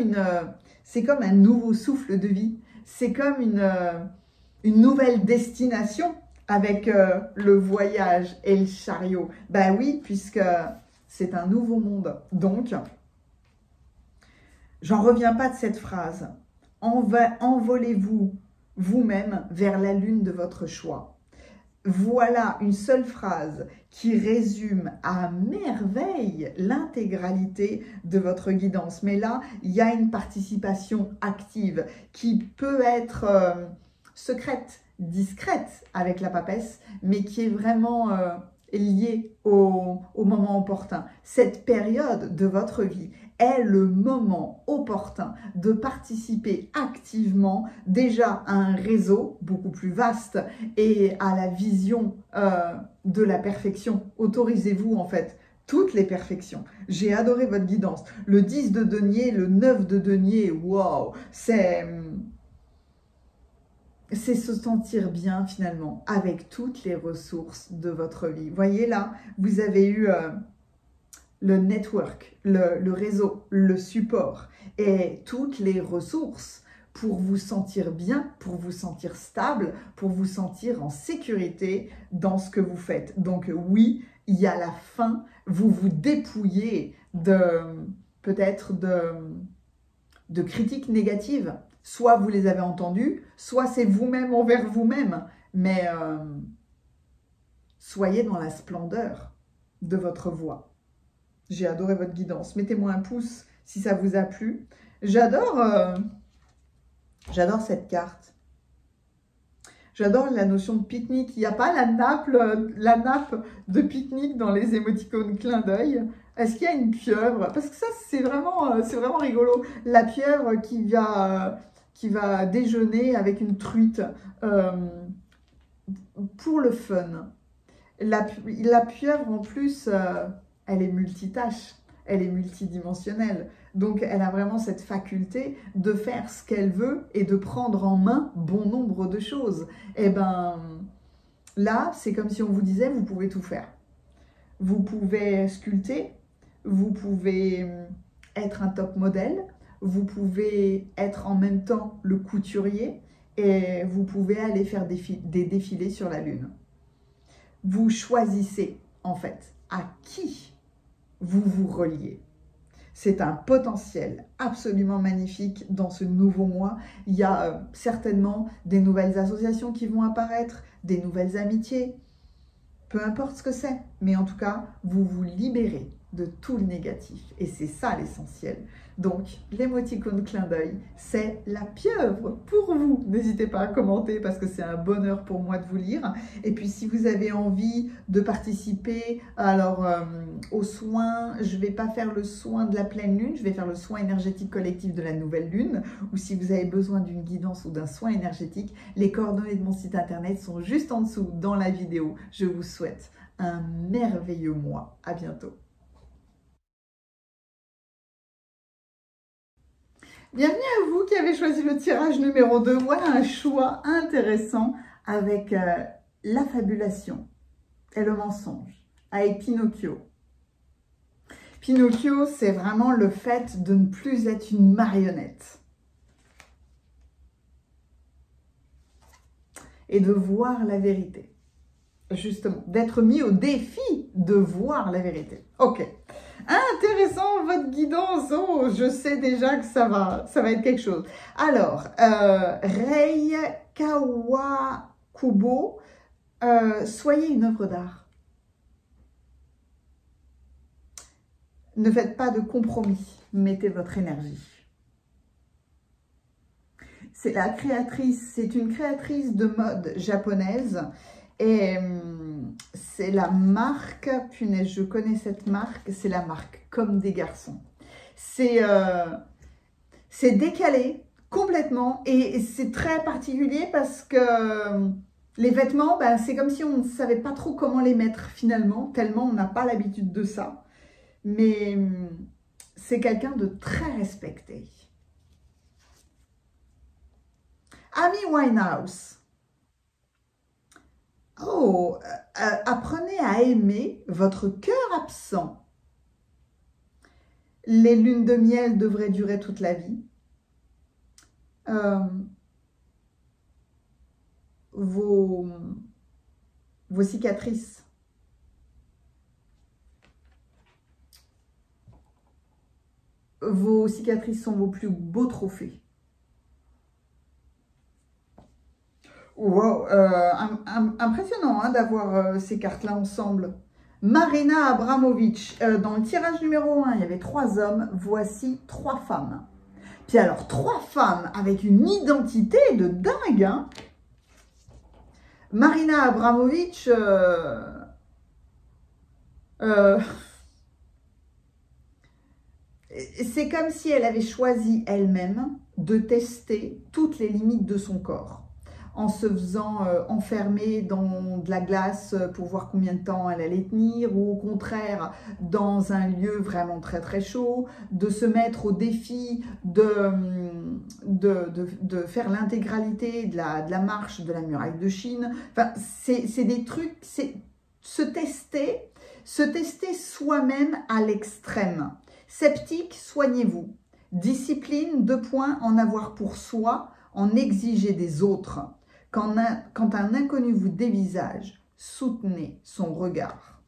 un nouveau souffle de vie. C'est comme une nouvelle destination avec le voyage et le chariot. Ben oui, puisque c'est un nouveau monde. Donc, j'en reviens pas de cette phrase. Envolez-vous vous-même vers la lune de votre choix. Voilà une seule phrase qui résume à merveille l'intégralité de votre guidance. Mais là, il y a une participation active qui peut être secrète, discrète avec la papesse, mais qui est vraiment liée au moment opportun. Cette période de votre vie est le moment opportun de participer activement déjà à un réseau beaucoup plus vaste et à la vision de la perfection. Autorisez-vous en fait toutes les perfections. J'ai adoré votre guidance. Le 10 de denier, le 9 de denier, wow, c'est se sentir bien finalement avec toutes les ressources de votre vie. Voyez là, vous avez eu le network, le réseau, le support et toutes les ressources pour vous sentir bien, pour vous sentir stable, pour vous sentir en sécurité dans ce que vous faites. Donc oui, il y a la fin, vous vous dépouillez peut-être de critiques négatives. Soit vous les avez entendues, soit c'est vous-même envers vous-même. Mais soyez dans la splendeur de votre voix. J'ai adoré votre guidance. Mettez-moi un pouce si ça vous a plu. J'adore cette carte. J'adore la notion de pique-nique. Il n'y a pas la nappe de pique-nique dans les émoticônes clin d'œil. Est-ce qu'il y a une pieuvre? Parce que ça, c'est vraiment rigolo. La pieuvre qui va déjeuner avec une truite pour le fun. La pieuvre, en plus, elle est multitâche, elle est multidimensionnelle. Donc, elle a vraiment cette faculté de faire ce qu'elle veut et de prendre en main bon nombre de choses. Et ben, là, c'est comme si on vous disait, vous pouvez tout faire. Vous pouvez sculpter, vous pouvez être un top modèle, vous pouvez être en même temps le couturier et vous pouvez aller faire des défilés sur la lune. Vous choisissez en fait à qui vous vous reliez. C'est un potentiel absolument magnifique dans ce nouveau mois. Il y a certainement des nouvelles associations qui vont apparaître, des nouvelles amitiés, peu importe ce que c'est. Mais en tout cas, vous vous libérez de tout le négatif. Et c'est ça l'essentiel. Donc, l'émoticône clin d'œil, c'est la pieuvre pour vous. N'hésitez pas à commenter parce que c'est un bonheur pour moi de vous lire. Et puis, si vous avez envie de participer alors au soin, je ne vais pas faire le soin de la pleine lune, je vais faire le soin énergétique collectif de la nouvelle lune. Ou si vous avez besoin d'une guidance ou d'un soin énergétique, les coordonnées de mon site internet sont juste en dessous dans la vidéo. Je vous souhaite un merveilleux mois. À bientôt. Bienvenue à vous qui avez choisi le tirage numéro 2. Voilà un choix intéressant avec la fabulation et le mensonge, avec Pinocchio. Pinocchio, c'est vraiment le fait de ne plus être une marionnette et de voir la vérité. Justement, d'être mis au défi de voir la vérité. Ok. Intéressant votre guidance. Oh, je sais déjà que ça va être quelque chose. Alors, Rei Kawakubo, soyez une œuvre d'art. Ne faites pas de compromis. Mettez votre énergie. C'est la créatrice, c'est une créatrice de mode japonaise. Et c'est la marque, punaise, je connais cette marque, c'est la marque Comme des garçons. C'est décalé complètement et c'est très particulier parce que les vêtements, ben, c'est comme si on ne savait pas trop comment les mettre finalement, tellement on n'a pas l'habitude de ça. Mais c'est quelqu'un de très respecté. Amy Winehouse. Oh, apprenez à aimer votre cœur absent. Les lunes de miel devraient durer toute la vie. Vos cicatrices. Vos cicatrices sont vos plus beaux trophées. Wow, impressionnant hein, d'avoir ces cartes-là ensemble. Marina Abramovic, dans le tirage numéro 1, il y avait 3 hommes, voici 3 femmes. Puis alors, 3 femmes avec une identité de dingue. Hein. Marina Abramovic, c'est comme si elle avait choisi elle-même de tester toutes les limites de son corps, en se faisant enfermer dans de la glace pour voir combien de temps elle allait tenir, ou au contraire dans un lieu vraiment très très chaud, de se mettre au défi de faire l'intégralité de la marche de la muraille de Chine. Enfin, c'est des trucs, c'est se tester soi-même à l'extrême. Sceptique, soignez-vous. Discipline, 2 points, en avoir pour soi, en exiger des autres. Quand un inconnu vous dévisage, soutenez son regard.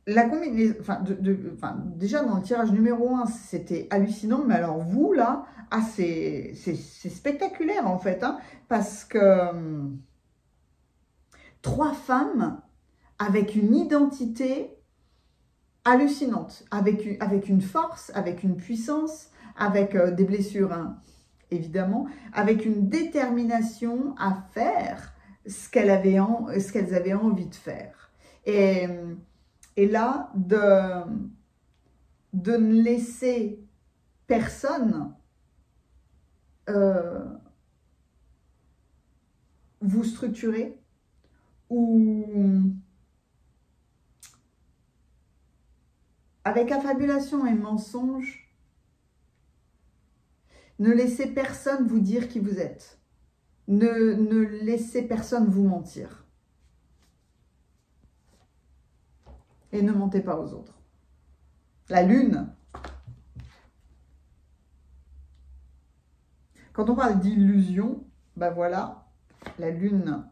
La combinaison, déjà dans le tirage numéro 1, c'était hallucinant, mais alors vous, là, c'est spectaculaire en fait, hein, parce que 3 femmes avec une identité hallucinante, avec une force, avec une puissance, avec des blessures, hein, évidemment, avec une détermination à faire ce qu'elles avaient envie de faire. Et là, de ne laisser personne vous structurer ou avec affabulation et mensonge, ne laissez personne vous dire qui vous êtes. Ne laissez personne vous mentir. Et ne mentez pas aux autres. La lune. Quand on parle d'illusion, ben voilà, la lune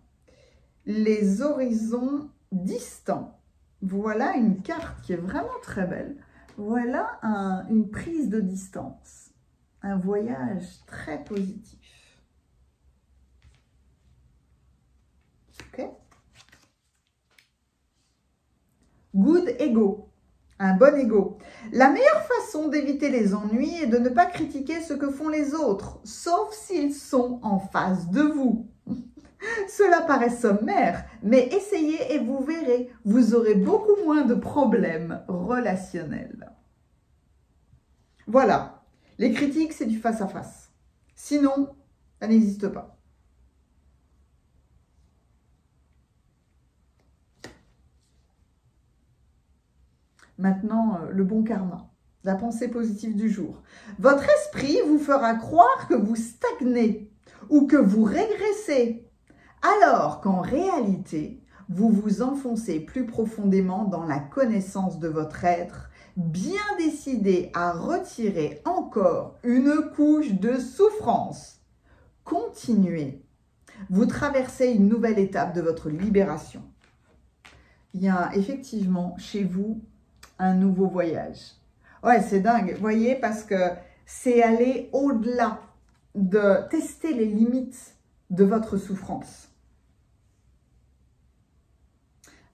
les horizons distants. Voilà une carte qui est vraiment très belle. Voilà une prise de distance, un voyage très positif. Ok. Good ego, un bon ego. La meilleure façon d'éviter les ennuis est de ne pas critiquer ce que font les autres, sauf s'ils sont en face de vous. Cela paraît sommaire, mais essayez et vous verrez, vous aurez beaucoup moins de problèmes relationnels. Voilà, les critiques, c'est du face-à-face. Sinon, ça n'existe pas. Maintenant, le bon karma, la pensée positive du jour. Votre esprit vous fera croire que vous stagnez ou que vous régressez, alors qu'en réalité, vous vous enfoncez plus profondément dans la connaissance de votre être, bien décidé à retirer encore une couche de souffrance. Continuez. Vous traversez une nouvelle étape de votre libération. Il y a effectivement chez vous un nouveau voyage. Ouais, c'est dingue, vous voyez, parce que c'est aller au-delà de tester les limites de votre souffrance.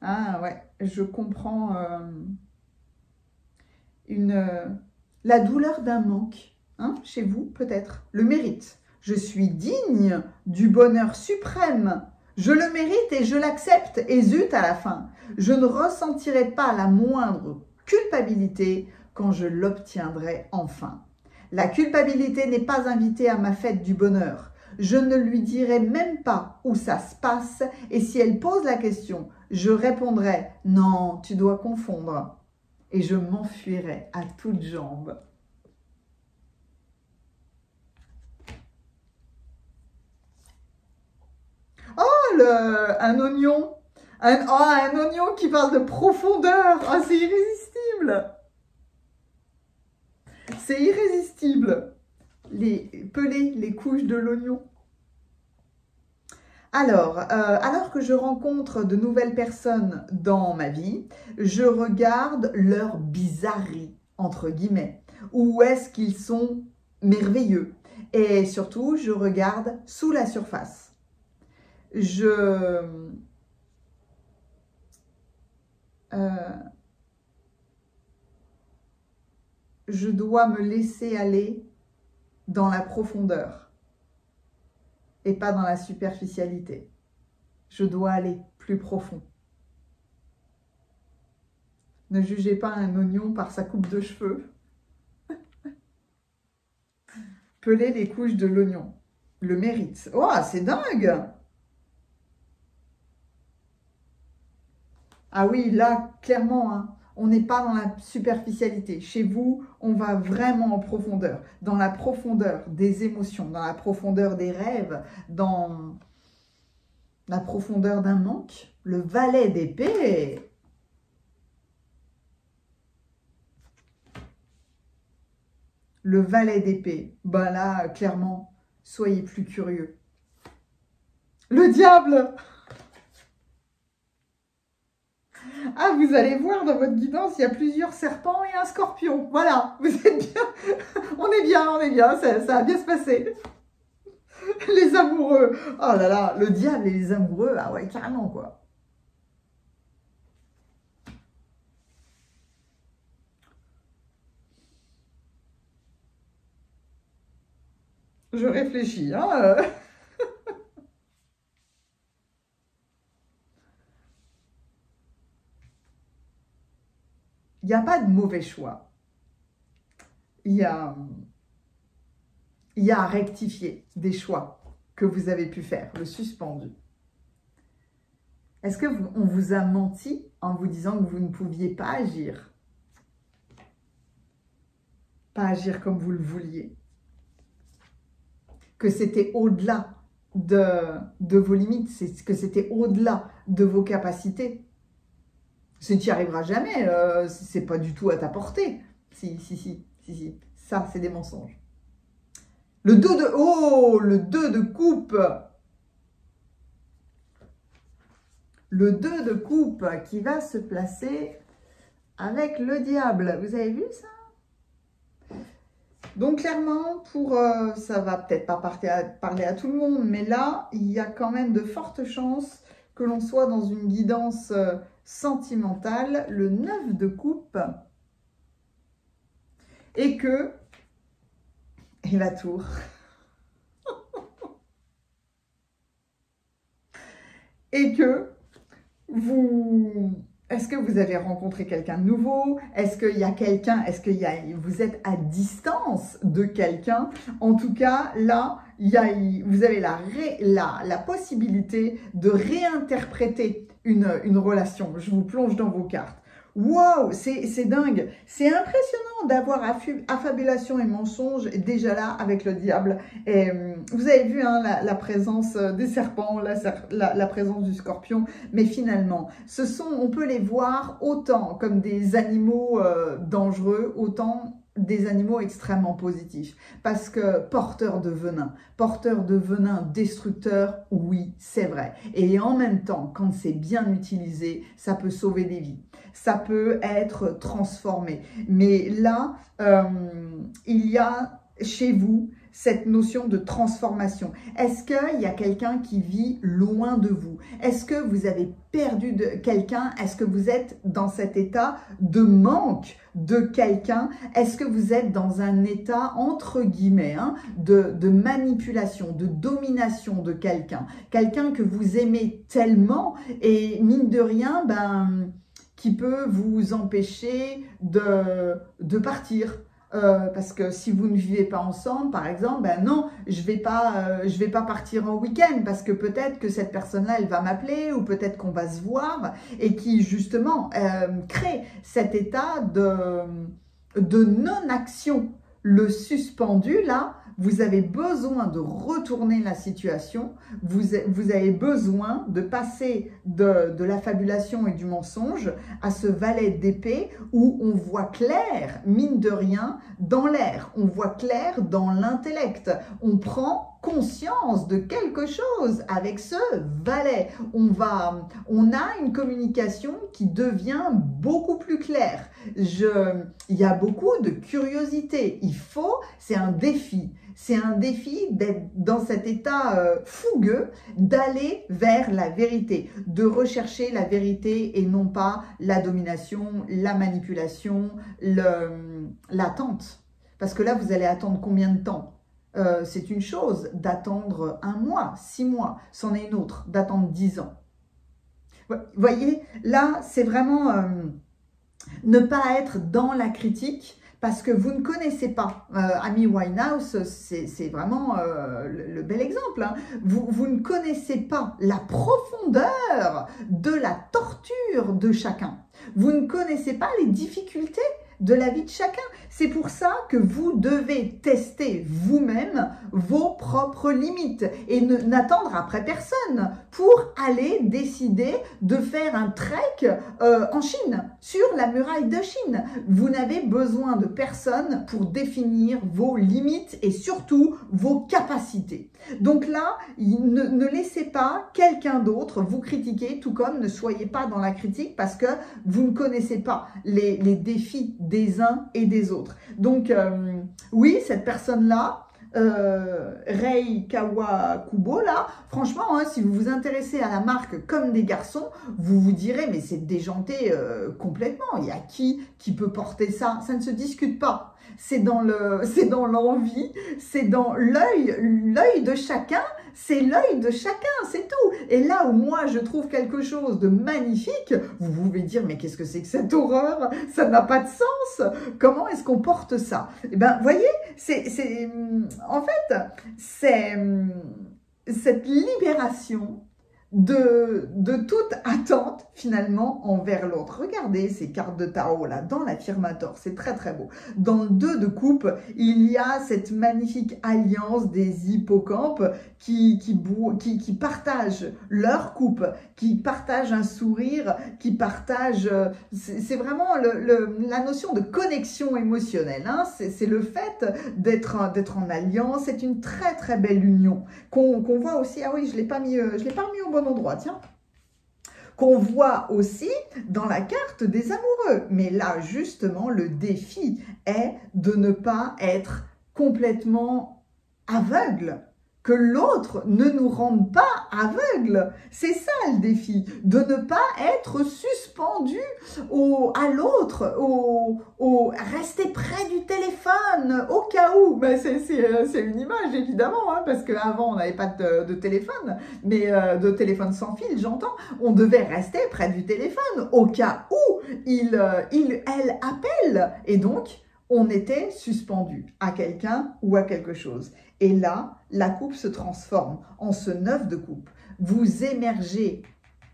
Ah ouais, je comprends la douleur d'un manque, hein, chez vous peut-être, le mérite. Je suis digne du bonheur suprême. Je le mérite et je l'accepte et zut à la fin. Je ne ressentirai pas la moindre culpabilité quand je l'obtiendrai enfin. La culpabilité n'est pas invitée à ma fête du bonheur. Je ne lui dirai même pas où ça se passe et si elle pose la question, je répondrai « Non, tu dois confondre » et je m'enfuirai à toutes jambes. Oh, un oignon, un oignon qui parle de profondeur, oh, c'est irrésistible. C'est irrésistible. Peler les couches de l'oignon. Alors que je rencontre de nouvelles personnes dans ma vie, je regarde leur bizarrerie, entre guillemets. Où est-ce qu'ils sont merveilleux? Et surtout, je regarde sous la surface. Je dois me laisser aller dans la profondeur et pas dans la superficialité. Je dois aller plus profond. Ne jugez pas un oignon par sa coupe de cheveux. Pelez les couches de l'oignon. Le mérite. Oh, c'est dingue! Ah oui, là, clairement, hein, on n'est pas dans la superficialité. Chez vous, on va vraiment en profondeur. Dans la profondeur des émotions, dans la profondeur des rêves, dans la profondeur d'un manque. Le valet d'épée. Le valet d'épée. Ben là, clairement, soyez plus curieux. Le diable! Ah, vous allez voir dans votre guidance, il y a plusieurs serpents et un scorpion. Voilà, vous êtes bien. On est bien, ça va bien se passer. Les amoureux. Oh là là, le diable et les amoureux, ah ouais, carrément quoi. Je réfléchis, hein. Il n'y a pas de mauvais choix. Il y a à rectifier des choix que vous avez pu faire, le suspendu. Est-ce qu'on vous a menti en vous disant que vous ne pouviez pas agir? Pas agir comme vous le vouliez? Que c'était au-delà de vos limites, que c'était au-delà de vos capacités? Tu n'y arriveras jamais, c'est pas du tout à ta portée. Si. Ça, c'est des mensonges. Le 2 de... Oh, le 2 de coupe. le 2 de coupe qui va se placer avec le diable. Vous avez vu ça? Donc clairement, ça va peut-être pas parler à tout le monde, mais là, il y a quand même de fortes chances que l'on soit dans une guidance sentimentale, le 9 de coupe, et la tour. Et que est-ce que vous avez rencontré quelqu'un de nouveau? Est-ce qu'il y a quelqu'un, vous êtes à distance de quelqu'un? En tout cas, là, vous avez la possibilité de réinterpréter une relation. Je vous plonge dans vos cartes. Waouh, c'est dingue. C'est impressionnant d'avoir affabulation et mensonge déjà là avec le diable. Et vous avez vu hein, la présence des serpents, la présence du scorpion. Mais finalement, on peut les voir autant comme des animaux dangereux, autant des animaux extrêmement positifs, parce que porteurs de venin destructeur, oui, c'est vrai. Et en même temps, quand c'est bien utilisé, ça peut sauver des vies, ça peut être transformé. Mais là, il y a chez vous cette notion de transformation. Est-ce qu'il y a quelqu'un qui vit loin de vous? Est-ce que vous avez perdu quelqu'un? Est-ce que vous êtes dans cet état de manque de quelqu'un? Est-ce que vous êtes dans un état, entre guillemets, hein, de manipulation, de domination de quelqu'un? Quelqu'un que vous aimez tellement et mine de rien, qui peut vous empêcher de partir. Parce que si vous ne vivez pas ensemble, par exemple, non, je vais pas partir en week-end parce que peut-être que cette personne-là, elle va m'appeler ou peut-être qu'on va se voir et qui justement crée cet état de non-action. Le suspendu, là, vous avez besoin de retourner la situation, vous avez besoin de passer de la fabulation et du mensonge à ce valet d'épée où on voit clair, mine de rien, dans l'air, on voit clair dans l'intellect, on prend conscience de quelque chose avec ce valet. On a une communication qui devient beaucoup plus claire. Il y a beaucoup de curiosité. C'est un défi. C'est un défi d'être dans cet état fougueux, d'aller vers la vérité, de rechercher la vérité et non pas la domination, la manipulation, l'attente. Parce que là, vous allez attendre combien de temps? C'est une chose d'attendre 1 mois, 6 mois, c'en est une autre, d'attendre 10 ans. Vous voyez, là, c'est vraiment ne pas être dans la critique parce que vous ne connaissez pas. Amy Winehouse, c'est vraiment le bel exemple. Hein. Vous ne connaissez pas la profondeur de la torture de chacun. Vous ne connaissez pas les difficultés de la vie de chacun. C'est pour ça que vous devez tester vous-même vos propres limites et n'attendre après personne pour aller décider de faire un trek en Chine, sur la muraille de Chine. Vous n'avez besoin de personne pour définir vos limites et surtout vos capacités. Donc là, ne laissez pas quelqu'un d'autre vous critiquer, tout comme ne soyez pas dans la critique parce que vous ne connaissez pas les défis des uns et des autres. Donc, oui, cette personne-là, Rei Kawakubo, là, franchement, hein, si vous vous intéressez à la marque comme des garçons, vous vous direz, mais c'est déjanté complètement. Il y a qui peut porter ça? Ça ne se discute pas. C'est dans l'envie, c'est dans l'œil de chacun, c'est l'œil de chacun, c'est tout. Et là où moi je trouve quelque chose de magnifique, vous pouvez dire mais qu'est-ce que c'est que cette horreur? Ça n'a pas de sens. Comment est-ce qu'on porte ça? Eh bien, voyez, en fait, c'est cette libération de toute attente finalement envers l'autre. Regardez ces cartes de tarot là dans l'affirmateur, c'est très très beau. Dans le 2 de coupe, il y a cette magnifique alliance des hippocampes qui partagent leur coupe, qui partagent un sourire, qui partagent... c'est vraiment la notion de connexion émotionnelle. Hein. C'est le fait d'être en alliance. C'est une très très belle union qu'on voit aussi. Ah oui, je l'ai pas mis au bon endroit, tiens. qu'on voit aussi dans la carte des amoureux. Mais là, justement, le défi est de ne pas être complètement aveugle, que l'autre ne nous rende pas aveugles. C'est ça le défi, de ne pas être suspendu à l'autre, rester près du téléphone au cas où. Ben c'est une image évidemment, hein, parce qu'avant on n'avait pas de téléphone, mais de téléphone sans fil, j'entends. On devait rester près du téléphone au cas où elle appelle, et donc on était suspendu à quelqu'un ou à quelque chose. Et là, la coupe se transforme en ce 9 de coupe. Vous émergez.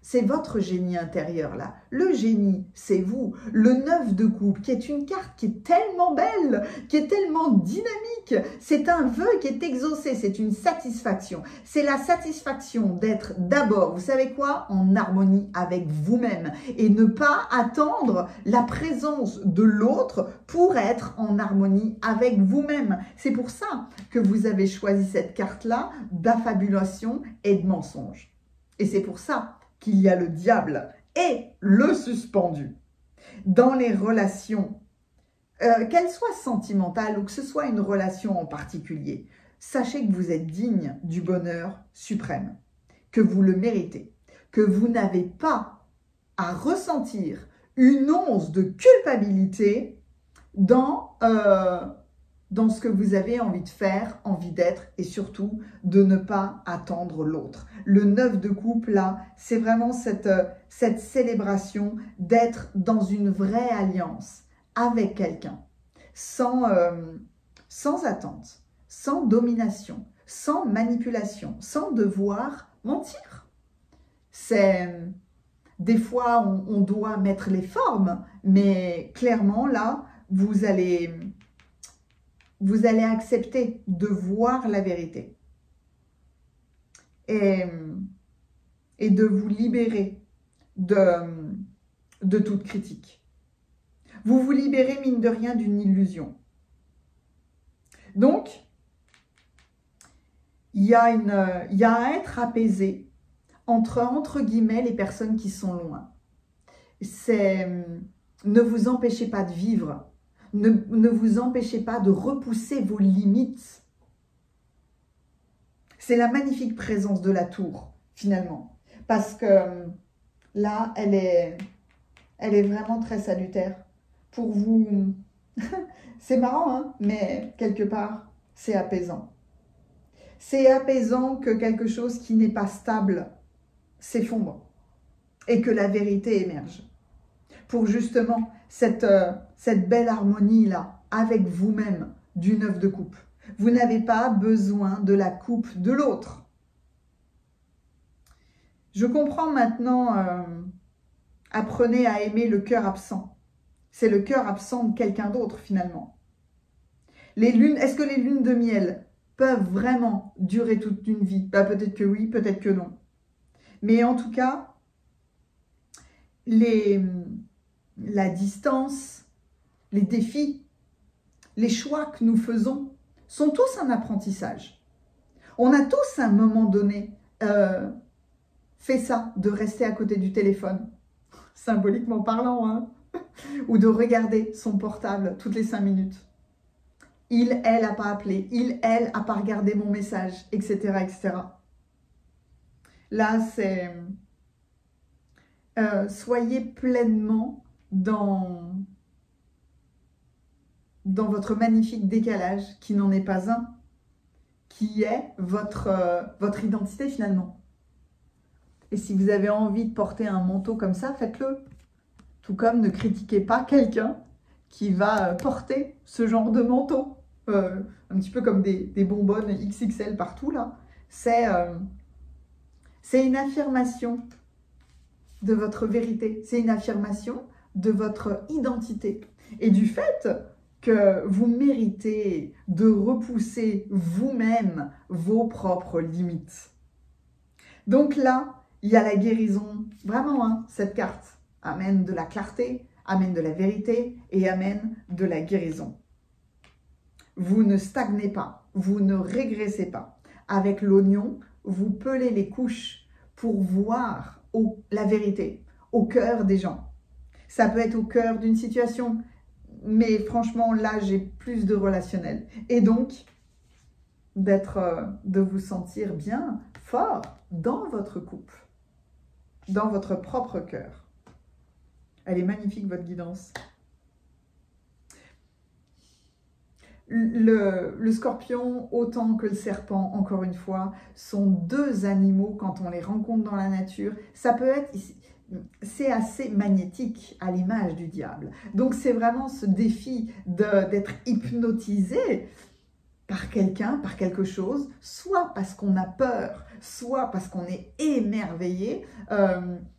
C'est votre génie intérieur là. Le génie, c'est vous. Le 9 de coupe, qui est une carte qui est tellement belle, qui est tellement dynamique. C'est un vœu qui est exaucé, c'est une satisfaction. C'est la satisfaction d'être d'abord, vous savez quoi, en harmonie avec vous-même. Et ne pas attendre la présence de l'autre pour être en harmonie avec vous-même. C'est pour ça que vous avez choisi cette carte-là d'affabulation et de mensonge. Et c'est pour ça qu'il y a le diable et le suspendu. Dans les relations, qu'elles soient sentimentales ou que ce soit une relation en particulier, sachez que vous êtes digne du bonheur suprême, que vous le méritez, que vous n'avez pas à ressentir une once de culpabilité dans ce que vous avez envie de faire, envie d'être, et surtout de ne pas attendre l'autre. Le 9 de coupe, là, c'est vraiment cette célébration d'être dans une vraie alliance avec quelqu'un, sans attente, sans domination, sans manipulation, sans devoir mentir. Des fois, on doit mettre les formes, mais clairement, là, vous allez accepter de voir la vérité et de vous libérer de toute critique. Vous vous libérez, mine de rien, d'une illusion. Donc, il y a à être apaisé entre guillemets, les personnes qui sont loin. Ne vous empêchez pas de vivre. Ne vous empêchez pas de repousser vos limites. C'est la magnifique présence de la tour, finalement. Parce que là, elle est vraiment très salutaire. Pour vous, c'est marrant, hein, mais quelque part, c'est apaisant. C'est apaisant que quelque chose qui n'est pas stable s'effondre et que la vérité émerge. Pour justement cette belle harmonie-là avec vous-même du 9 de coupe. Vous n'avez pas besoin de la coupe de l'autre. Je comprends maintenant, apprenez à aimer le cœur absent. C'est le cœur absent de quelqu'un d'autre finalement. Est-ce que les lunes de miel peuvent vraiment durer toute une vie? Bah, peut-être que oui, peut-être que non. Mais en tout cas, la distance, les défis, les choix que nous faisons sont tous un apprentissage. On a tous à un moment donné fait ça, de rester à côté du téléphone, symboliquement parlant, hein, ou de regarder son portable toutes les 5 minutes. Il, elle n'a pas appelé, il, elle n'a pas regardé mon message, etc., etc. Là, c'est soyez pleinement dans votre magnifique décalage, qui n'en est pas un, qui est votre identité finalement. Et si vous avez envie de porter un manteau comme ça, faites-le. Tout comme ne critiquez pas quelqu'un qui va porter ce genre de manteau. Un petit peu comme des bonbonnes XXL partout là. C'est une affirmation de votre vérité. C'est une affirmation de votre identité. Et du fait que vous méritez de repousser vous-même vos propres limites. Donc là, il y a la guérison. Vraiment, hein, cette carte amène de la clarté, amène de la vérité et amène de la guérison. Vous ne stagnez pas, vous ne régressez pas. Avec l'oignon, vous pelez les couches pour voir la vérité, au cœur des gens. Ça peut être au cœur d'une situation, mais franchement, là, j'ai plus de relationnel. Et donc, de vous sentir bien, fort, dans votre couple, dans votre propre cœur. Elle est magnifique, votre guidance. Le scorpion, autant que le serpent, encore une fois, sont deux animaux quand on les rencontre dans la nature. Ça peut être, c'est assez magnétique à l'image du diable. Donc c'est vraiment ce défi d'être hypnotisé par quelqu'un, par quelque chose, soit parce qu'on a peur, soit parce qu'on est émerveillé.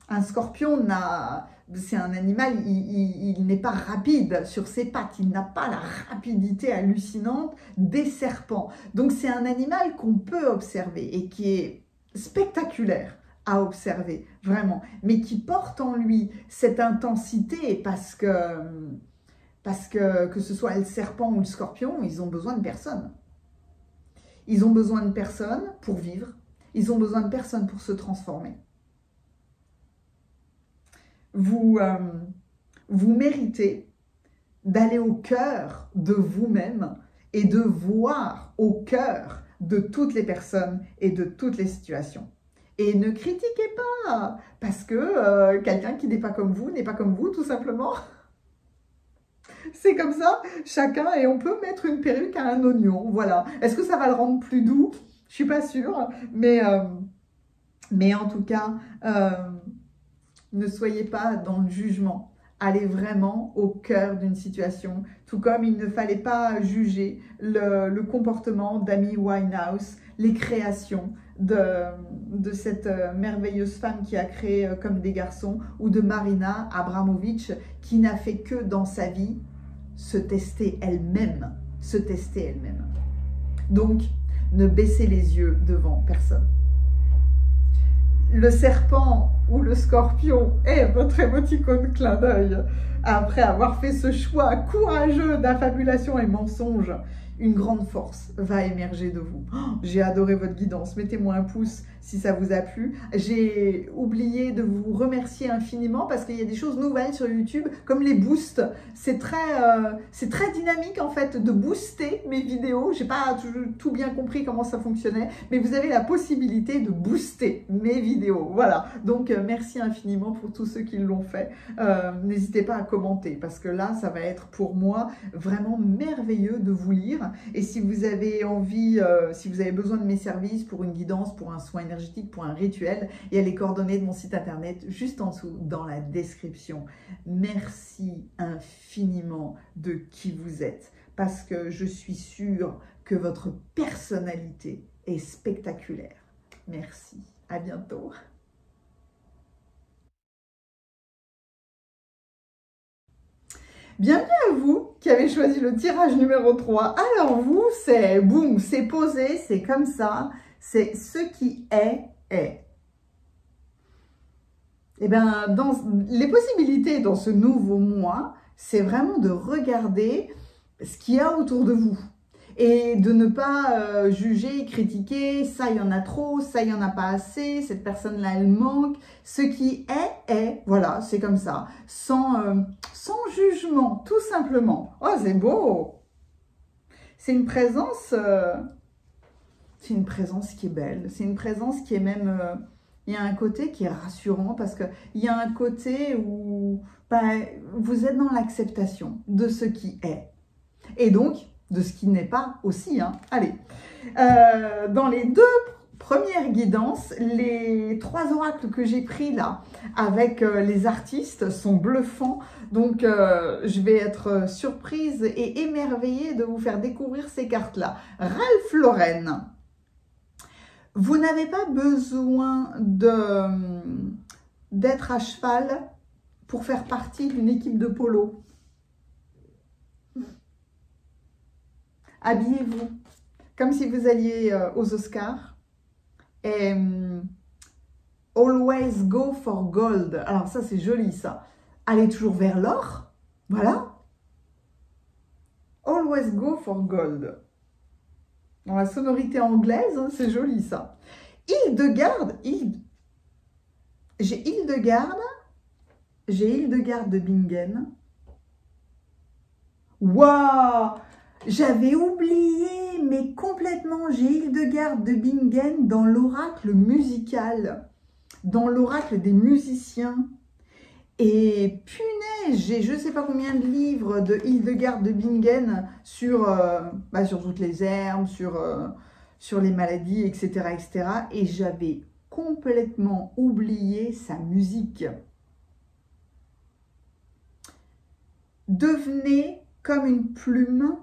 Un scorpion, c'est un animal, il n'est pas rapide sur ses pattes, il n'a pas la rapidité hallucinante des serpents. Donc c'est un animal qu'on peut observer et qui est spectaculaire à observer, vraiment, mais qui porte en lui cette intensité parce que ce soit le serpent ou le scorpion, ils ont besoin de personne. Ils ont besoin de personne pour vivre, ils ont besoin de personne pour se transformer. Vous méritez d'aller au cœur de vous-même et de voir au cœur de toutes les personnes et de toutes les situations. Et ne critiquez pas, parce que quelqu'un qui n'est pas comme vous, n'est pas comme vous, tout simplement. C'est comme ça, chacun, et on peut mettre une perruque à un oignon, voilà. Est-ce que ça va le rendre plus doux? Je suis pas sûre, mais en tout cas, ne soyez pas dans le jugement. Allez vraiment au cœur d'une situation, tout comme il ne fallait pas juger le comportement d'Amy Winehouse, les créations de cette merveilleuse femme qui a créé Comme des garçons, ou de Marina Abramovic, qui n'a fait que dans sa vie se tester elle-même, Donc, ne baissez les yeux devant personne. Le serpent ou le scorpion est votre émoticône clin d'œil. Après avoir fait ce choix courageux d'affabulation et mensonge, une grande force va émerger de vous. Oh, j'ai adoré votre guidance. Mettez-moi un pouce si ça vous a plu. J'ai oublié de vous remercier infiniment parce qu'il y a des choses nouvelles sur YouTube, comme les boosts. C'est très dynamique en fait de booster mes vidéos. J'ai pas tout bien compris comment ça fonctionnait, mais vous avez la possibilité de booster mes vidéos. Voilà. Donc merci infiniment pour tous ceux qui l'ont fait. N'hésitez pas à commenter parce que là, ça va être pour moi vraiment merveilleux de vous lire. Et si vous avez envie, si vous avez besoin de mes services pour une guidance, pour un soin énergétique, pour un rituel, il y a les coordonnées de mon site internet juste en dessous dans la description. Merci infiniment de qui vous êtes parce que je suis sûre que votre personnalité est spectaculaire. Merci, à bientôt. Bienvenue à vous qui avez choisi le tirage numéro 3. Alors vous, c'est boum, c'est posé, c'est comme ça, c'est ce qui est. Et bien, les possibilités dans ce nouveau mois, c'est vraiment de regarder ce qu'il y a autour de vous. Et de ne pas juger, critiquer, ça il y en a trop, ça il y en a pas assez, cette personne-là elle manque. Ce qui est, voilà, c'est comme ça, sans jugement, tout simplement. Oh, c'est beau! C'est une présence qui est belle, c'est une présence qui est même... il y a un côté qui est rassurant parce qu'il y a un côté où vous êtes dans l'acceptation de ce qui est. Et donc, de ce qui n'est pas aussi. Hein. Allez, dans les deux premières guidances, les 3 oracles que j'ai pris là avec les artistes sont bluffants. Donc, je vais être surprise et émerveillée de vous faire découvrir ces cartes-là. Ralph Lauren. Vous n'avez pas besoin d'être à cheval pour faire partie d'une équipe de polo. Habillez-vous comme si vous alliez aux Oscars. Et always go for gold. Alors ça, c'est joli ça. Allez toujours vers l'or. Voilà. Always go for gold. Dans la sonorité anglaise, hein, c'est joli ça. Hildegarde, J'ai Hildegarde de Bingen. Waouh! J'avais oublié, mais complètement, j'ai Hildegarde de Bingen dans l'oracle musical, dans l'oracle des musiciens. Et punaise, j'ai je ne sais pas combien de livres de Hildegarde de Bingen sur, sur toutes les herbes, sur les maladies, etc., etc. Et j'avais complètement oublié sa musique. Devenez comme une plume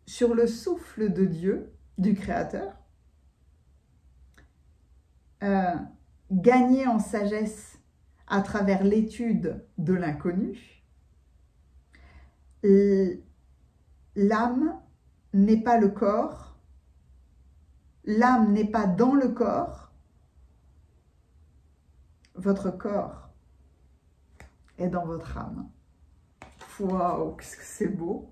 sur le souffle de Dieu, du Créateur. Gagnez en sagesse à travers l'étude de l'inconnu. L'âme n'est pas le corps. L'âme n'est pas dans le corps. Votre corps est dans votre âme. Waouh, qu'est-ce que c'est beau!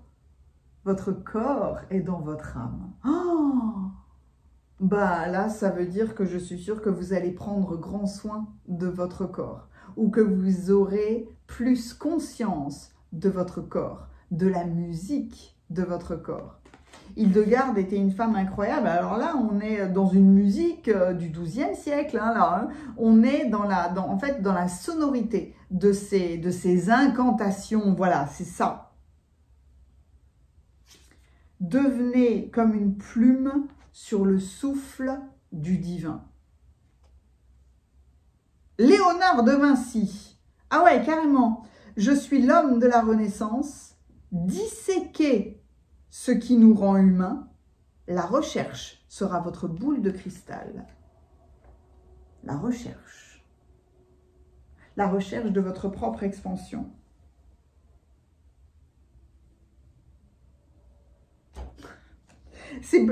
Votre corps est dans votre âme. Oh, bah là, ça veut dire que je suis sûre que vous allez prendre grand soin de votre corps ou que vous aurez plus conscience de votre corps, de la musique de votre corps. Hildegarde était une femme incroyable. Alors là, on est dans une musique du XIIe siècle. On est en fait dans la sonorité de ces incantations. Voilà, c'est ça. Devenez comme une plume sur le souffle du divin. Léonard de Vinci. Ah ouais, carrément. Je suis l'homme de la Renaissance. Disséquez ce qui nous rend humains. La recherche sera votre boule de cristal. La recherche. La recherche de votre propre expansion. C'est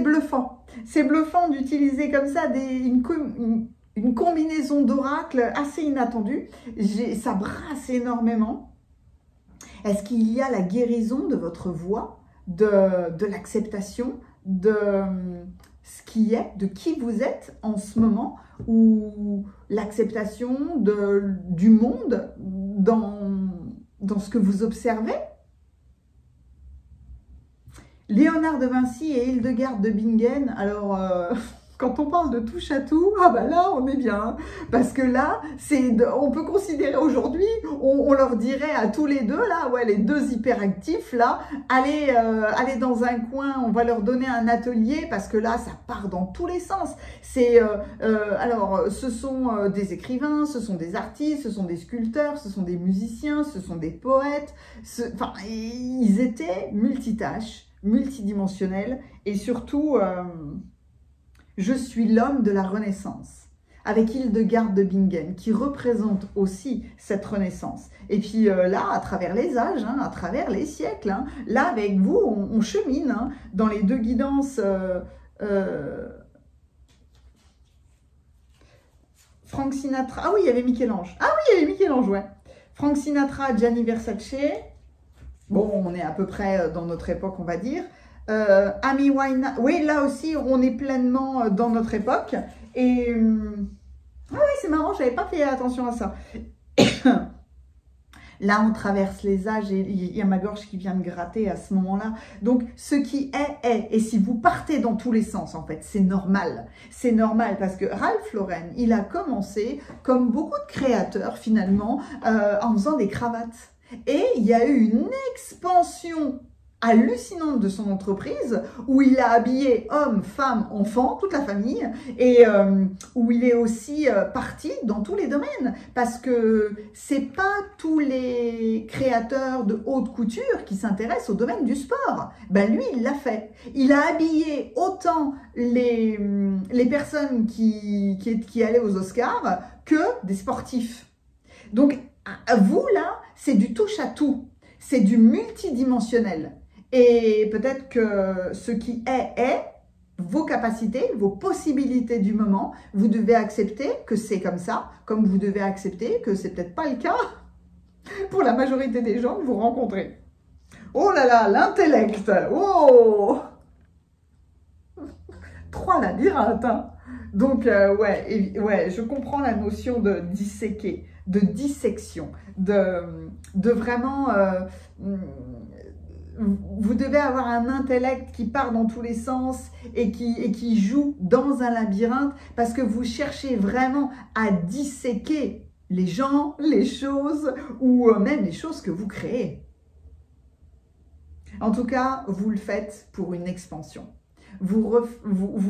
bluffant. C'est bluffant d'utiliser comme ça une combinaison d'oracles assez inattendue. Ça brasse énormément. Est-ce qu'il y a la guérison de votre voix, de l'acceptation, de ce qui est, de qui vous êtes en ce moment, ou l'acceptation du monde dans ce que vous observez? Léonard de Vinci et Hildegarde de Bingen, alors quand on parle de touche à tout, ah bah là on est bien, parce que là, on peut considérer aujourd'hui, on leur dirait à tous les deux, là, ouais, les deux hyperactifs, là, allez dans un coin, on va leur donner un atelier, parce que là, ça part dans tous les sens. Alors, ce sont des écrivains, ce sont des artistes, ce sont des sculpteurs, ce sont des musiciens, ce sont des poètes, enfin, ils étaient multitâches, multidimensionnel, et surtout je suis l'homme de la Renaissance avec Hildegarde de Bingen qui représente aussi cette renaissance. Et puis là, à travers les âges, à travers les siècles, là avec vous on chemine dans les deux guidances Frank Sinatra. Ah oui, il y avait Michel-Ange. Ah oui, il y avait Michel-Ange, ouais. Frank Sinatra, Gianni Versace. Bon, on est à peu près dans notre époque, on va dire. Amy Winehouse, oui, là aussi, on est pleinement dans notre époque. Et ah oui, c'est marrant, j'avais pas fait attention à ça. Là, on traverse les âges et il y a ma gorge qui vient de gratter à ce moment-là. Donc, ce qui est. Et si vous partez dans tous les sens, en fait, c'est normal. C'est normal parce que Ralph Lauren, il a commencé, comme beaucoup de créateurs, finalement, en faisant des cravates. Et il y a eu une expansion hallucinante de son entreprise où il a habillé hommes, femmes, enfants, toute la famille, et où il est aussi parti dans tous les domaines, parce que c'est pas tous les créateurs de haute couture qui s'intéressent au domaine du sport. Ben lui, il l'a fait. Il a habillé autant les personnes qui allaient aux Oscars que des sportifs. Donc vous là, c'est du touche à tout, c'est du multidimensionnel. Et peut-être que ce qui est vos capacités, vos possibilités du moment. Vous devez accepter que c'est comme ça, comme vous devez accepter que c'est peut-être pas le cas pour la majorité des gens que vous rencontrez. Oh là là, l'intellect! Oh! 3 un labyrinthe, hein. Donc, ouais, je comprends la notion de disséquer, de dissection, de vraiment... vous devez avoir un intellect qui part dans tous les sens et qui joue dans un labyrinthe parce que vous cherchez vraiment à disséquer les gens, les choses ou même les choses que vous créez. En tout cas, vous le faites pour une expansion. Vous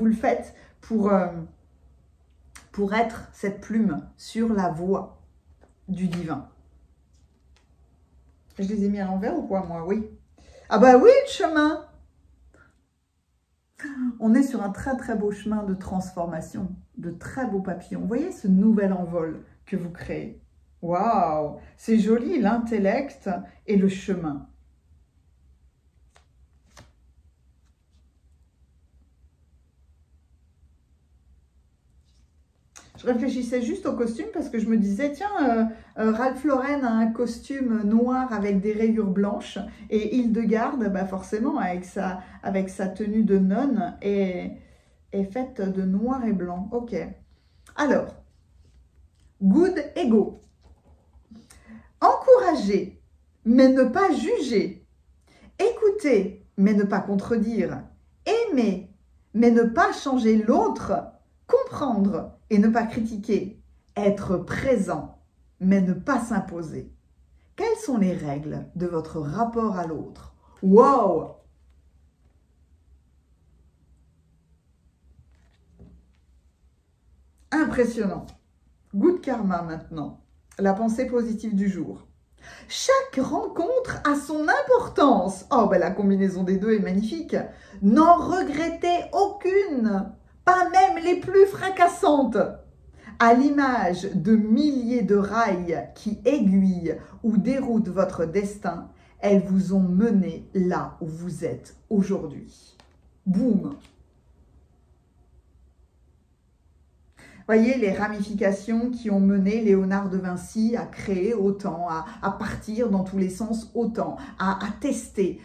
le faites pour être cette plume sur la voie du divin. Je les ai mis à l'envers ou quoi, moi? Oui. Ah bah oui, le chemin. On est sur un très très beau chemin de transformation, de très beaux papillons. Vous voyez ce nouvel envol que vous créez? Waouh, c'est joli, l'intellect et le chemin. Je réfléchissais juste au costume parce que je me disais, tiens, Ralph Lauren a un costume noir avec des rayures blanches et Hildegarde, bah forcément, avec sa tenue de nonne, est faite de noir et blanc. Ok. Alors, good ego. Encourager, mais ne pas juger. Écouter, mais ne pas contredire. Aimer, mais ne pas changer l'autre. Comprendre et ne pas critiquer, être présent, mais ne pas s'imposer. Quelles sont les règles de votre rapport à l'autre? Wow! Impressionnant. Good karma maintenant. La pensée positive du jour. Chaque rencontre a son importance. Oh, ben la combinaison des deux est magnifique. N'en regrettez aucune. Pas même les plus fracassantes. À l'image de milliers de rails qui aiguillent ou déroutent votre destin, elles vous ont mené là où vous êtes aujourd'hui. Boum! Voyez les ramifications qui ont mené Léonard de Vinci à créer autant, à partir dans tous les sens autant, à tester,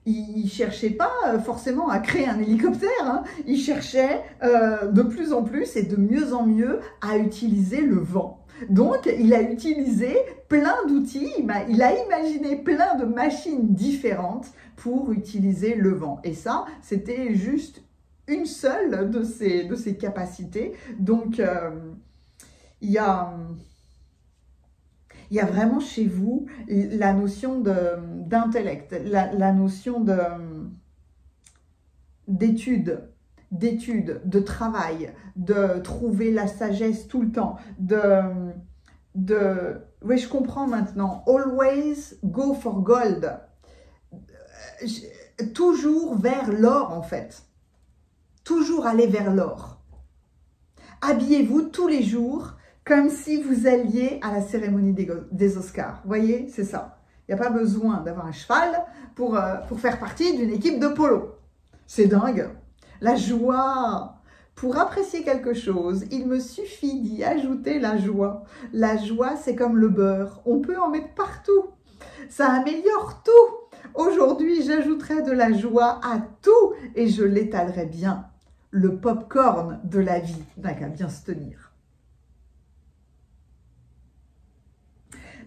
il ne cherchait pas forcément à créer un hélicoptère, hein. Il cherchait de plus en plus et de mieux en mieux à utiliser le vent. Donc, il a utilisé plein d'outils, il a imaginé plein de machines différentes pour utiliser le vent. Et ça, c'était juste une seule de ses capacités. Donc, il y a vraiment chez vous la notion d'intellect, la notion d'étude, de travail, de trouver la sagesse tout le temps, oui, je comprends maintenant. Always go for gold. Toujours vers l'or, en fait. Toujours aller vers l'or. Habillez-vous tous les jours comme si vous alliez à la cérémonie des Oscars. Vous voyez, c'est ça. Il n'y a pas besoin d'avoir un cheval pour faire partie d'une équipe de polo. C'est dingue. La joie. Pour apprécier quelque chose, il me suffit d'y ajouter la joie. La joie, c'est comme le beurre. On peut en mettre partout. Ça améliore tout. Aujourd'hui, j'ajouterai de la joie à tout et je l'étalerai bien. Le popcorn de la vie n'a qu'à bien se tenir.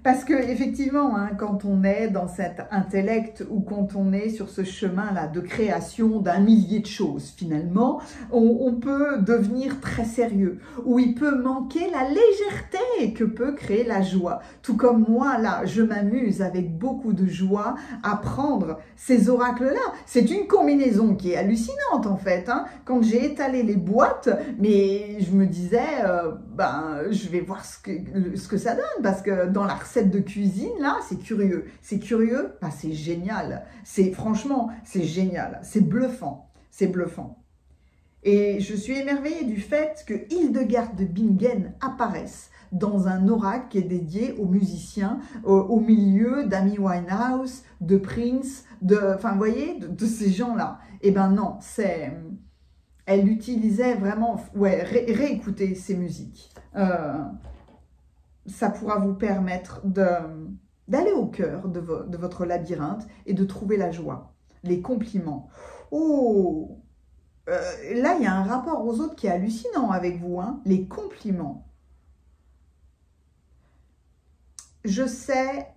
Parce que effectivement, hein, quand on est dans cet intellect ou quand on est sur ce chemin-là de création d'un millier de choses, finalement, on peut devenir très sérieux, ou il peut manquer la légèreté que peut créer la joie. Tout comme moi, là, je m'amuse avec beaucoup de joie à prendre ces oracles-là. C'est une combinaison qui est hallucinante, en fait. Hein. Quand j'ai étalé les boîtes, mais je me disais, je vais voir ce que ça donne, parce que dans la recette de cuisine, là, c'est curieux. C'est curieux, c'est génial. Franchement, c'est génial. C'est bluffant. C'est bluffant. Et je suis émerveillée du fait que Hildegarde de Bingen apparaisse dans un oracle qui est dédié aux musiciens, au milieu d'Amy Winehouse, de Prince, enfin, vous voyez, de ces gens-là. Eh ben non, elle utilisait vraiment, ouais, réécouter ces musiques. Ça pourra vous permettre d'aller au cœur de votre labyrinthe et de trouver la joie, les compliments. Oh, là, il y a un rapport aux autres qui est hallucinant avec vous, hein, les compliments. Je sais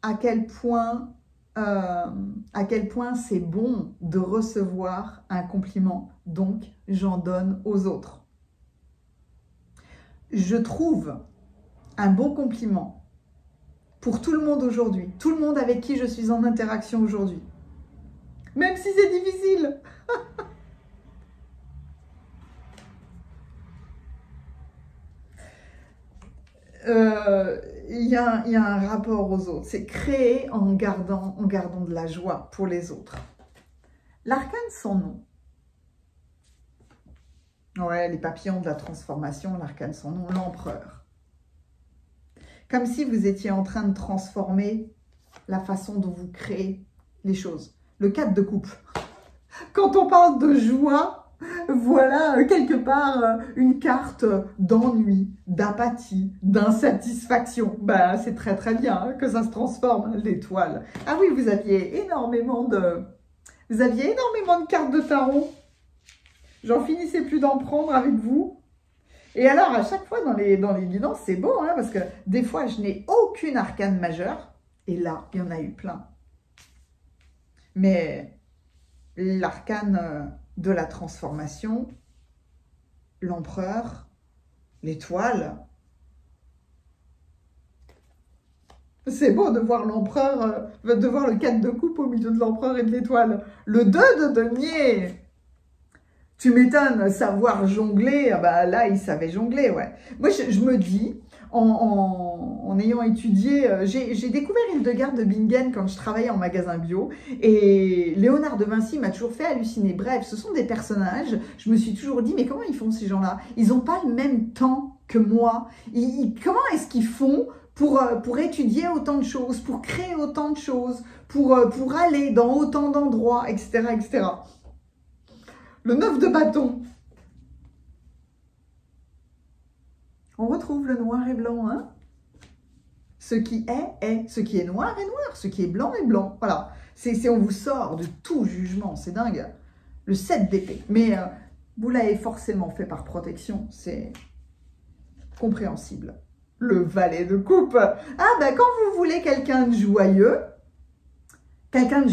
à quel point c'est bon de recevoir un compliment, donc j'en donne aux autres. Je trouve un bon compliment pour tout le monde aujourd'hui, tout le monde avec qui je suis en interaction aujourd'hui, même si c'est difficile. Il y a un rapport aux autres. C'est créer en gardant de la joie pour les autres. L'arcane sans nom. Ouais, les papillons de la transformation, l'arcane sans nom, l'empereur. Comme si vous étiez en train de transformer la façon dont vous créez les choses. Le 4 de coupe. Quand on parle de joie, voilà quelque part une carte d'ennui, d'apathie, d'insatisfaction. Ben, c'est très très bien hein, que ça se transforme, l'étoile. Ah oui, vous aviez énormément de cartes de tarot. J'en finissais plus d'en prendre avec vous. Et alors, à chaque fois dans les guidances, c'est beau, hein, parce que des fois, je n'ai aucune arcane majeure. Et là, il y en a eu plein. Mais l'arcane de la transformation, l'empereur, l'étoile. C'est beau de voir l'empereur, de voir le 4 de coupe au milieu de l'empereur et de l'étoile. Le 2 de denier. Tu m'étonnes, savoir jongler, bah là, il savait jongler, ouais. Moi, je me dis, en ayant étudié, j'ai découvert Hildegard de Bingen quand je travaillais en magasin bio, et Léonard de Vinci m'a toujours fait halluciner. Bref, ce sont des personnages, je me suis toujours dit, mais comment ils font ces gens-là? Ils n'ont pas le même temps que moi. Comment est-ce qu'ils font pour étudier autant de choses, pour créer autant de choses, pour aller dans autant d'endroits, etc., etc. Le 9 de bâton. On retrouve le noir et blanc, hein? Ce qui est. Ce qui est noir est noir. Ce qui est blanc est blanc. Voilà. On vous sort de tout jugement. C'est dingue. Le 7 d'épée. Mais vous l'avez forcément fait par protection. C'est compréhensible. Le valet de coupe. Ah, ben quand vous voulez quelqu'un de joyeux, quelqu'un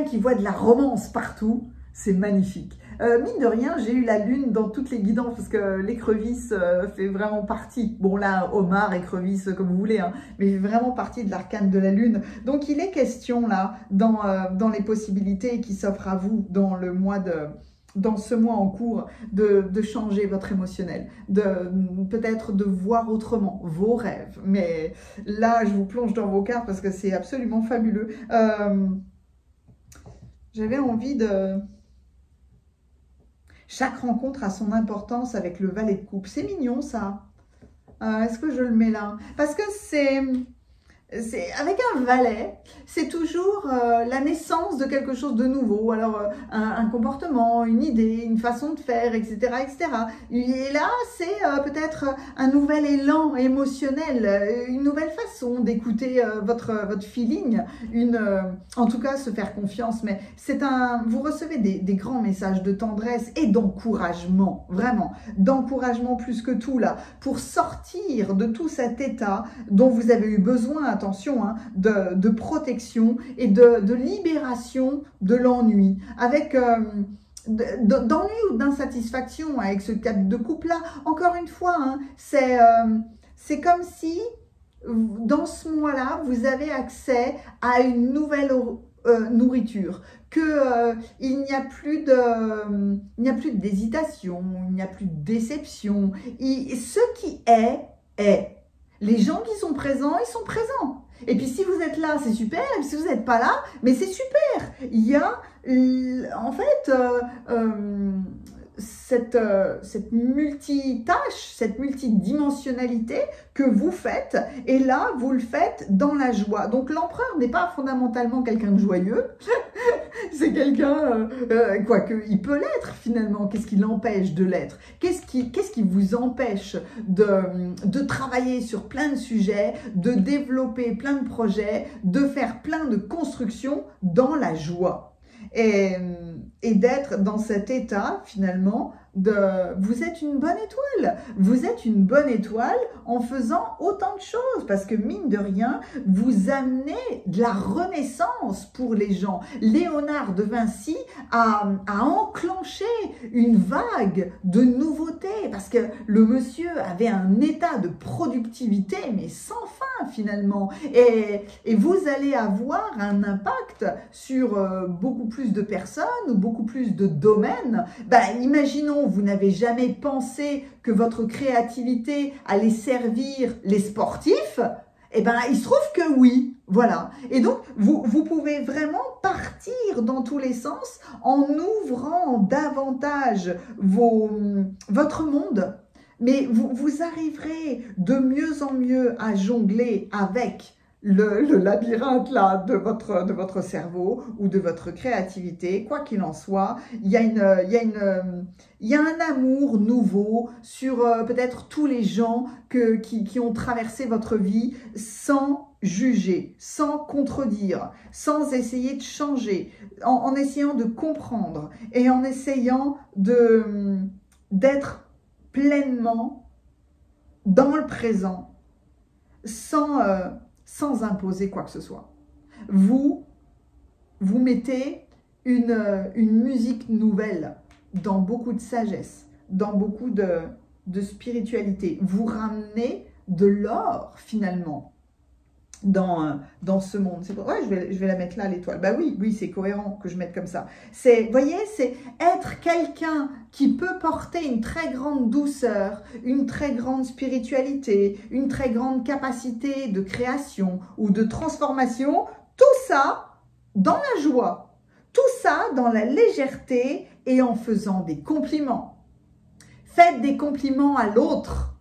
qui voit de la romance partout, c'est magnifique. Mine de rien, j'ai eu la lune dans toutes les guidances parce que l'écrevisse fait vraiment partie. Bon là, homard, écrevisse, comme vous voulez, hein, mais vraiment partie de l'arcane de la lune. Donc il est question là, dans les possibilités qui s'offrent à vous dans ce mois en cours, de changer votre émotionnel, peut-être de voir autrement vos rêves. Mais là, je vous plonge dans vos cartes parce que c'est absolument fabuleux. J'avais envie de... Chaque rencontre a son importance avec le valet de coupe. C'est mignon, ça. Est-ce que je le mets là? Parce que c'est avec un valet, c'est toujours la naissance de quelque chose de nouveau. Alors, un comportement, une idée, une façon de faire, etc., etc. Et là, c'est peut-être un nouvel élan émotionnel, une nouvelle façon d'écouter votre feeling, en tout cas, se faire confiance. Mais vous recevez des grands messages de tendresse et d'encouragement, vraiment, d'encouragement plus que tout, là, pour sortir de tout cet état dont vous avez eu besoin, attention, hein, de protection et de libération de l'ennui. Avec d'ennui ou d'insatisfaction avec ce 4 de coupe-là, encore une fois, hein, c'est comme si dans ce mois-là, vous avez accès à une nouvelle nourriture, il n'y a plus d'hésitation, il n'y a plus de déception. Ce qui est. Les gens qui sont présents, ils sont présents. Et puis si vous êtes là, c'est super. Et puis si vous n'êtes pas là, mais c'est super. Il y a en fait cette multitâche, cette multidimensionnalité que vous faites, et là, vous le faites dans la joie. Donc, l'empereur n'est pas fondamentalement quelqu'un de joyeux, c'est quelqu'un, quoique, il peut l'être finalement. Qu'est-ce qui l'empêche de l'être? Qu'est-ce qui vous empêche de travailler sur plein de sujets, de développer plein de projets, de faire plein de constructions dans la joie? et d'être dans cet état finalement vous êtes une bonne étoile. Vous êtes une bonne étoile en faisant autant de choses parce que mine de rien, vous amenez de la renaissance pour les gens. Léonard de Vinci a enclenché une vague de nouveautés parce que le monsieur avait un état de productivité mais sans fin finalement. Et vous allez avoir un impact sur beaucoup plus de personnes ou beaucoup plus de domaines. Imaginons, vous n'avez jamais pensé que votre créativité allait servir les sportifs, il se trouve que oui, voilà. Et donc, vous pouvez vraiment partir dans tous les sens en ouvrant davantage votre monde. Mais vous arriverez de mieux en mieux à jongler avec le labyrinthe là de votre cerveau ou de votre créativité, quoi qu'il en soit, il y a un amour nouveau sur peut-être tous les gens qui ont traversé votre vie sans juger, sans contredire, sans essayer de changer, en essayant de comprendre et en essayant d'être pleinement dans le présent sans imposer quoi que ce soit. Vous mettez une musique nouvelle dans beaucoup de sagesse, dans beaucoup de spiritualité. Vous ramenez de l'or finalement dans ce monde. Ouais, je vais la mettre là, l'étoile. Oui, c'est cohérent que je mette comme ça. Vous voyez, c'est être quelqu'un qui peut porter une très grande douceur, une très grande spiritualité, une très grande capacité de création ou de transformation. Tout ça dans la joie, tout ça dans la légèreté et en faisant des compliments. Faites des compliments à l'autre.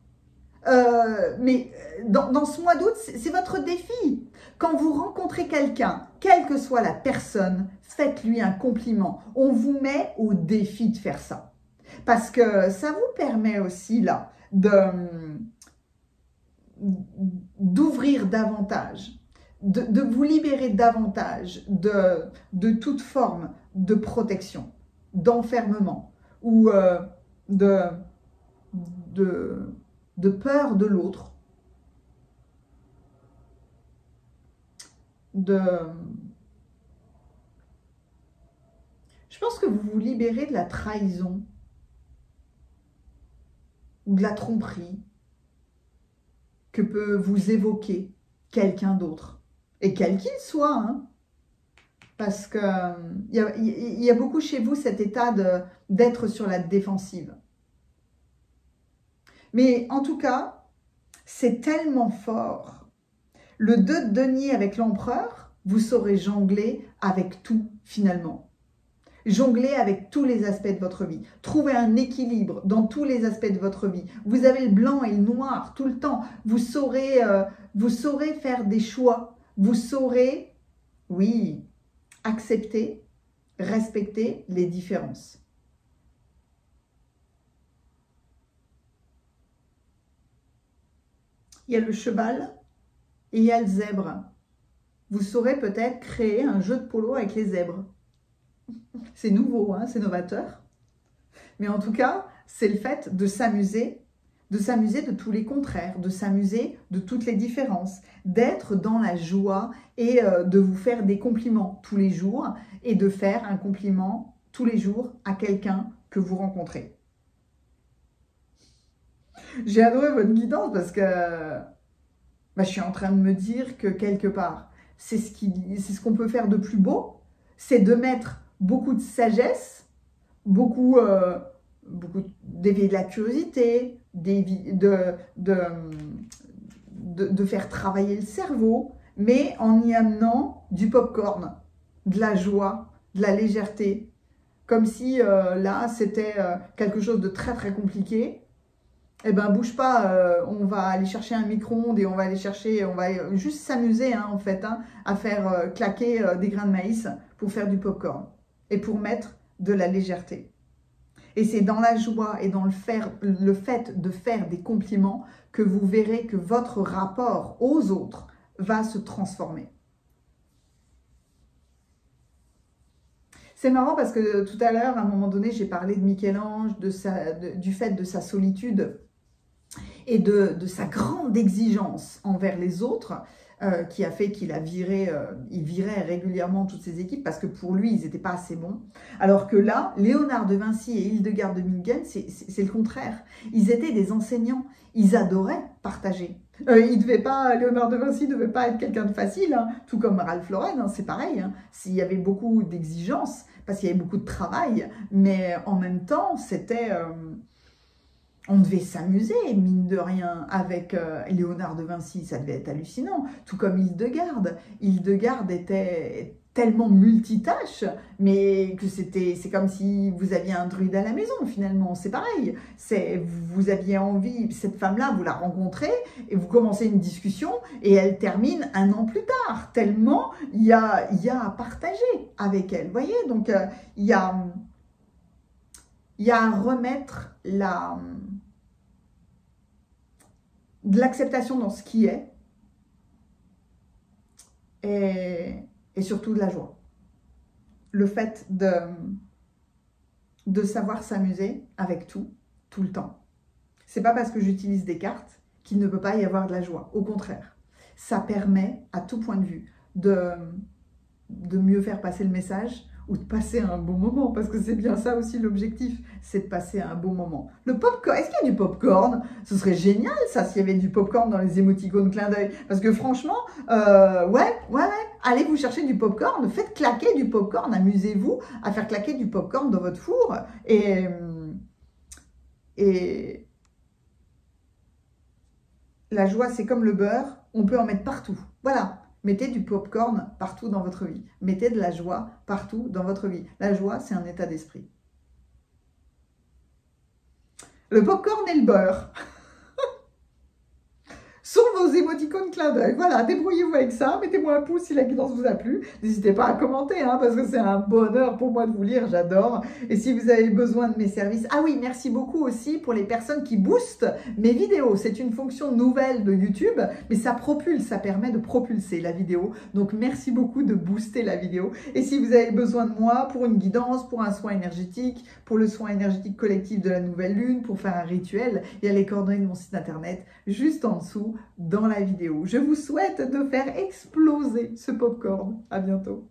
Mais dans ce mois d'août, c'est votre défi. Quand vous rencontrez quelqu'un, quelle que soit la personne, faites-lui un compliment. On vous met au défi de faire ça. Parce que ça vous permet aussi là d'ouvrir davantage, de vous libérer davantage de toute forme de protection, d'enfermement ou de peur de l'autre, je pense que vous vous libérez de la trahison ou de la tromperie que peut vous évoquer quelqu'un d'autre, et quel qu'il soit, hein, parce que il y a beaucoup chez vous cet état d'être sur la défensive. Mais en tout cas, c'est tellement fort. Le 2 de denier avec l'empereur, vous saurez jongler avec tout finalement. Jongler avec tous les aspects de votre vie. Trouver un équilibre dans tous les aspects de votre vie. Vous avez le blanc et le noir tout le temps. Vous saurez faire des choix. Vous saurez, oui, accepter, respecter les différences. Il y a le cheval et il y a le zèbre. Vous saurez peut-être créer un jeu de polo avec les zèbres. C'est nouveau, hein, c'est novateur. Mais en tout cas, c'est le fait de s'amuser de tous les contraires, de s'amuser de toutes les différences, d'être dans la joie et de vous faire des compliments tous les jours et de faire un compliment tous les jours à quelqu'un que vous rencontrez. J'ai adoré votre guidance parce que je suis en train de me dire que quelque part, c'est ce qu'on peut faire de plus beau, c'est de mettre beaucoup de sagesse, beaucoup d'éveiller de la curiosité, de faire travailler le cerveau, mais en y amenant du popcorn, de la joie, de la légèreté, comme si là c'était quelque chose de très très compliqué. Eh ben bouge pas, on va aller chercher un micro-ondes et on va juste s'amuser en fait à faire claquer des grains de maïs pour faire du popcorn et pour mettre de la légèreté. Et c'est dans la joie et dans le fait de faire des compliments que vous verrez que votre rapport aux autres va se transformer. C'est marrant parce que tout à l'heure, à un moment donné, j'ai parlé de Michel-Ange, du fait de sa solitude et de sa grande exigence envers les autres, qui a fait qu'il il virait régulièrement toutes ses équipes parce que pour lui, ils n'étaient pas assez bons. Alors que là, Léonard de Vinci et Hildegard de Bingen, c'est le contraire. Ils étaient des enseignants. Ils adoraient partager. Léonard de Vinci ne devait pas être quelqu'un de facile, hein, tout comme Ralph Lauren, hein, c'est pareil. Hein. S'il y avait beaucoup d'exigences, parce qu'il y avait beaucoup de travail, mais en même temps, on devait s'amuser, mine de rien, avec Léonard de Vinci, ça devait être hallucinant. Tout comme Hildegarde. Hildegarde était tellement multitâche, mais que c'est comme si vous aviez un druide à la maison, finalement. C'est pareil. Vous aviez envie, cette femme-là, vous la rencontrez, et vous commencez une discussion, et elle termine 1 an plus tard. Tellement il y a à partager avec elle. Vous voyez, donc il y a à remettre de l'acceptation dans ce qui est et surtout de la joie. Le fait de savoir s'amuser avec tout le temps. C'est pas parce que j'utilise des cartes qu'il ne peut pas y avoir de la joie. Au contraire, ça permet à tout point de vue de mieux faire passer le message ou de passer un bon moment, parce que c'est bien ça aussi l'objectif, c'est de passer un bon moment. Le popcorn, est-ce qu'il y a du popcorn? Ce serait génial ça, s'il y avait du popcorn dans les émoticônes clin d'œil, parce que franchement, ouais, allez vous chercher du popcorn, faites claquer du popcorn, amusez-vous à faire claquer du popcorn dans votre four, et la joie, c'est comme le beurre, on peut en mettre partout, voilà. Mettez du popcorn partout dans votre vie. Mettez de la joie partout dans votre vie. La joie, c'est un état d'esprit. Le popcorn et le beurre sont vos émoticônes clin d'œil. Voilà, débrouillez-vous avec ça. Mettez-moi un pouce si la guidance vous a plu. N'hésitez pas à commenter, hein, parce que c'est un bonheur pour moi de vous lire, j'adore. Et si vous avez besoin de mes services... Ah oui, merci beaucoup aussi pour les personnes qui boostent mes vidéos. C'est une fonction nouvelle de YouTube, mais ça propulse, ça permet de propulser la vidéo. Donc, merci beaucoup de booster la vidéo. Et si vous avez besoin de moi pour une guidance, pour un soin énergétique, pour le soin énergétique collectif de la nouvelle lune, pour faire un rituel, il y a les coordonnées de mon site internet juste en dessous dans la vidéo. Je vous souhaite de faire exploser ce popcorn. À bientôt.